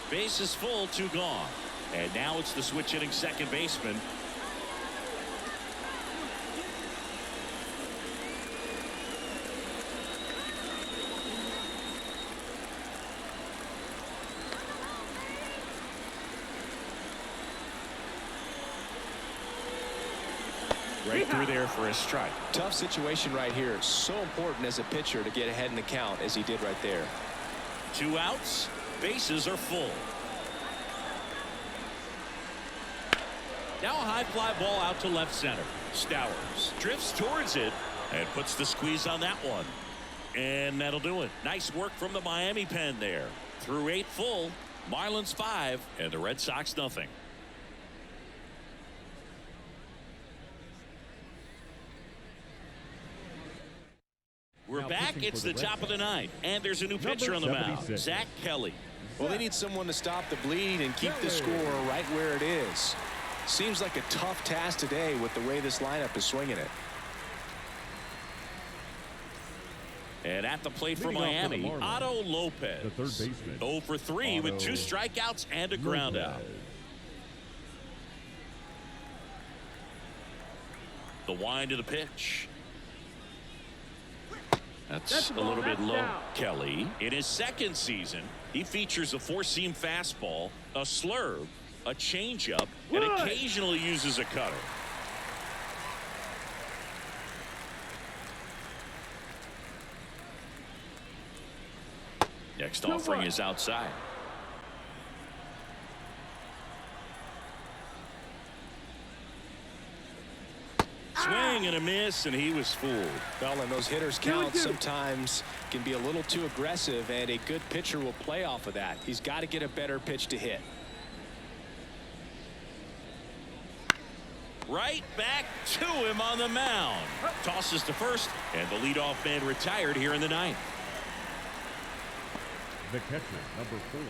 Base is full, 2 gone. And now it's the switch hitting second baseman. Right through there for a strike. Tough situation right here. So important as a pitcher to get ahead in the count as he did right there. 2 outs. Bases are full. Now a high fly ball out to left center. Stowers drifts towards it and puts the squeeze on that one. And that'll do it. Nice work from the Miami pen there. Through 8 full, Marlins 5 and the Red Sox nothing. We're back. It's the top of the 9th, and there's a new pitcher on the mound, Zach Kelly. Well, they need someone to stop the bleed and keep the score right where it is. Seems like a tough task today with the way this lineup is swinging it. And at the plate for Miami, Otto Lopez. The third baseman. 0 for 3 with 2 strikeouts and a ground out. The wind of the pitch. That's a little bit low. Kelly, in his second season, he features a 4-seam fastball, a slurve, a changeup, and occasionally uses a cutter. Next offering is outside. Swing and a miss, and he was fooled. Well, and those hitters count sometimes can be a little too aggressive, and a good pitcher will play off of that. He's got to get a better pitch to hit. Right back to him on the mound. Tosses to first, and the leadoff man retired here in the ninth. The catcher, number 4.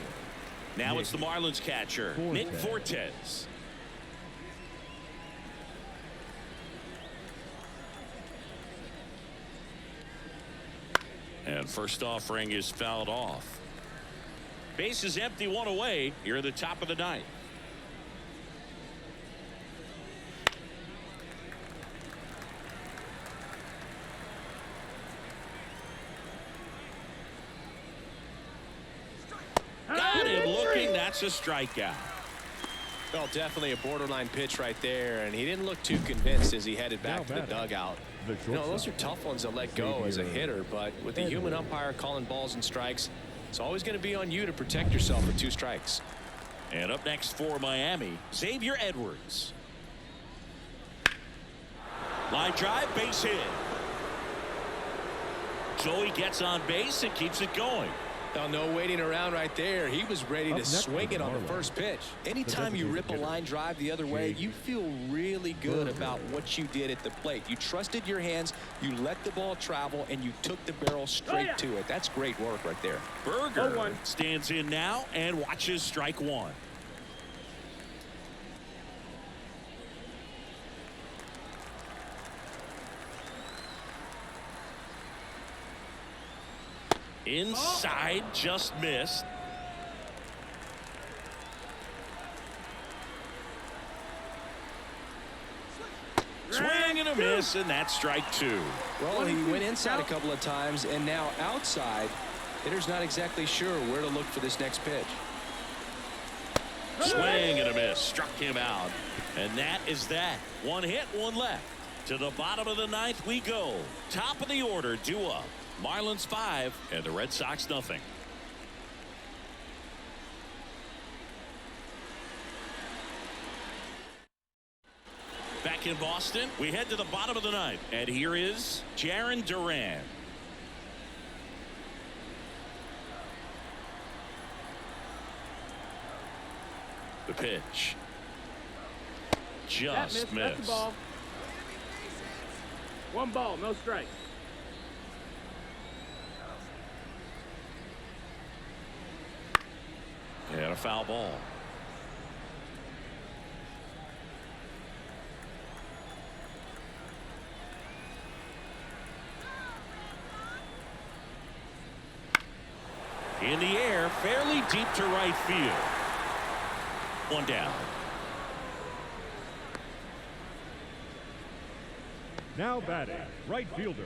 Now it's the Marlins catcher, Nick Fortes. And first offering is fouled off. Base is empty, 1 away here at the top of the ninth. Got him looking. That's a strikeout. Well, definitely a borderline pitch right there, and he didn't look too convinced as he headed back to the dugout. You know, those are tough ones to let go as a hitter, but with the human umpire calling balls and strikes, it's always going to be on you to protect yourself with 2 strikes. And up next for Miami, Xavier Edwards. Line drive, base hit. So he gets on base and keeps it going. Now, no waiting around right there. He was ready to swing it on the first pitch. Anytime you rip a line drive the other way, you feel really good about what you did at the plate. You trusted your hands, you let the ball travel, and you took the barrel straight to it. That's great work right there. Berger stands in now and watches strike 1. Inside, just missed. Swing and a miss, and that's strike 2. Well, he went inside a couple of times, and now outside. Hitter's not exactly sure where to look for this next pitch. Swing and a miss, struck him out. And that is that. 1 hit, 1 left. To the bottom of the ninth we go. Top of the order, due up. Marlins 5 and the Red Sox nothing. Back in Boston, we head to the bottom of the ninth, and here is Jarren Duran. The pitch just missed. That's the ball. 1 ball, no strike. And a foul ball. In the air, fairly deep to right field. 1 down. Now batting, right fielder,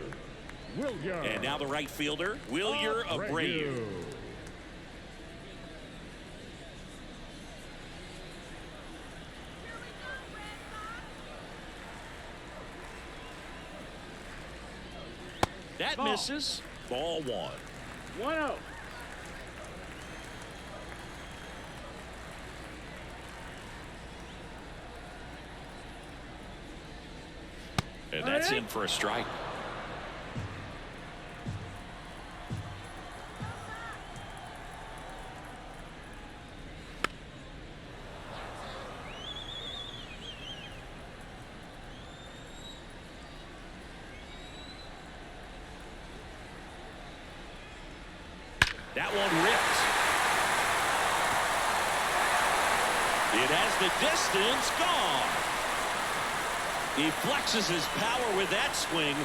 Wilyer. And now the right fielder, Wilyer Abreu. That misses. Ball 1. 1-0. And that's in for a strike. That one ripped. It has the distance gone. He flexes his power with that swing,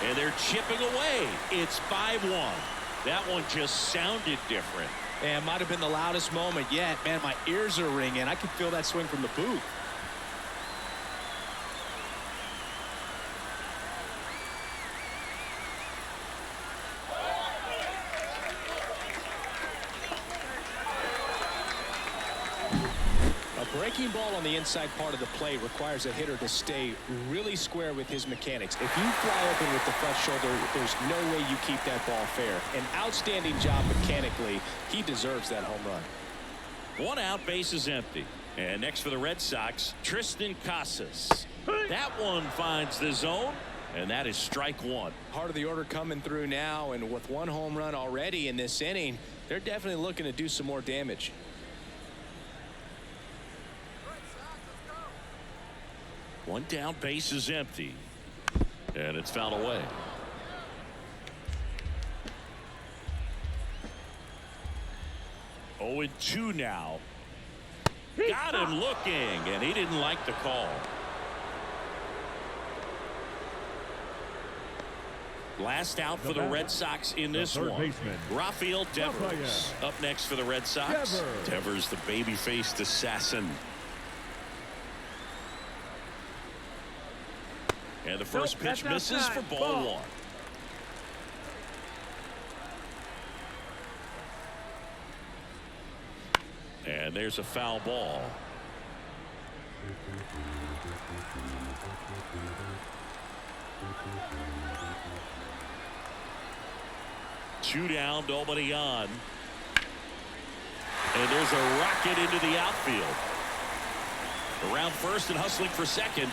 and they're chipping away. It's 5-1. That one just sounded different. And might have been the loudest moment yet. Man, my ears are ringing. I can feel that swing from the booth. Breaking ball on the inside part of the plate requires a hitter to stay really square with his mechanics. If you fly open with the front shoulder, there's no way you keep that ball fair. An outstanding job mechanically. He deserves that home run. 1 out, base is empty. And next for the Red Sox, Tristan Casas. That one finds the zone, and that is strike 1. Part of the order coming through now, and with 1 home run already in this inning, they're definitely looking to do some more damage. 1 down, base is empty. And it's fouled away. Oh, and 2 now. Got him looking, and he didn't like the call. Last out for the Red Sox in this one. Rafael Devers up next for the Red Sox. Devers, the baby-faced assassin. And the first pitch misses for ball 1. And there's a foul ball. Two down, nobody on. And there's a rocket into the outfield. Around first and hustling for second.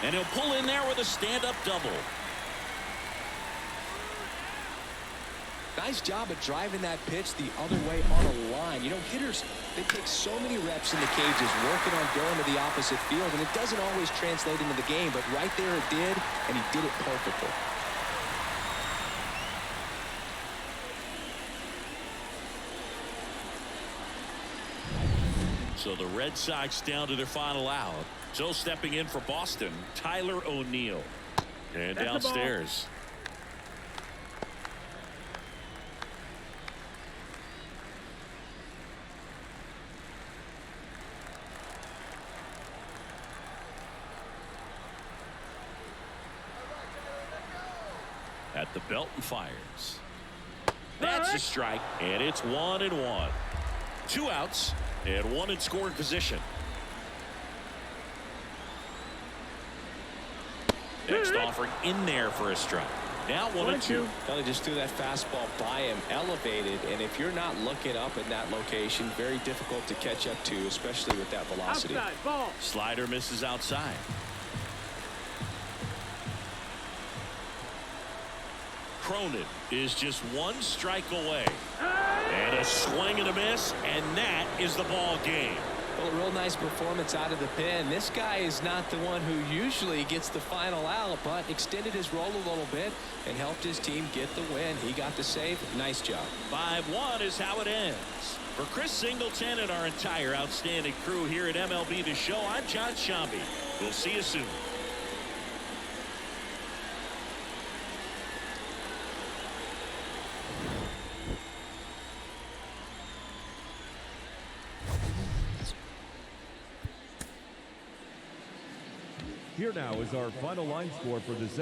And he'll pull in there with a stand-up double. Nice job of driving that pitch the other way on a line. You know, hitters, they take so many reps in the cages working on going to the opposite field, and it doesn't always translate into the game, but right there it did, and he did it perfectly. So the Red Sox down to their final out. So stepping in for Boston, Tyler O'Neill. And downstairs. At the belt and fires. That's a strike, and it's 1-1. 2 outs and 1 in scoring position. Next offering in there for a strike. Now 1-2. Well, they just threw that fastball by him, elevated, and if you're not looking up in that location, very difficult to catch up to, especially with that velocity. Outside, ball. Slider misses outside. Cronin is just 1 strike away. And a swing and a miss, and that is the ball game. Well, a real nice performance out of the pen. This guy is not the one who usually gets the final out, but extended his role a little bit and helped his team get the win. He got the save. Nice job. 5-1 is how it ends. For Chris Singleton and our entire outstanding crew here at MLB The Show, I'm John Shambi. We'll see you soon. Here now is our final line score for this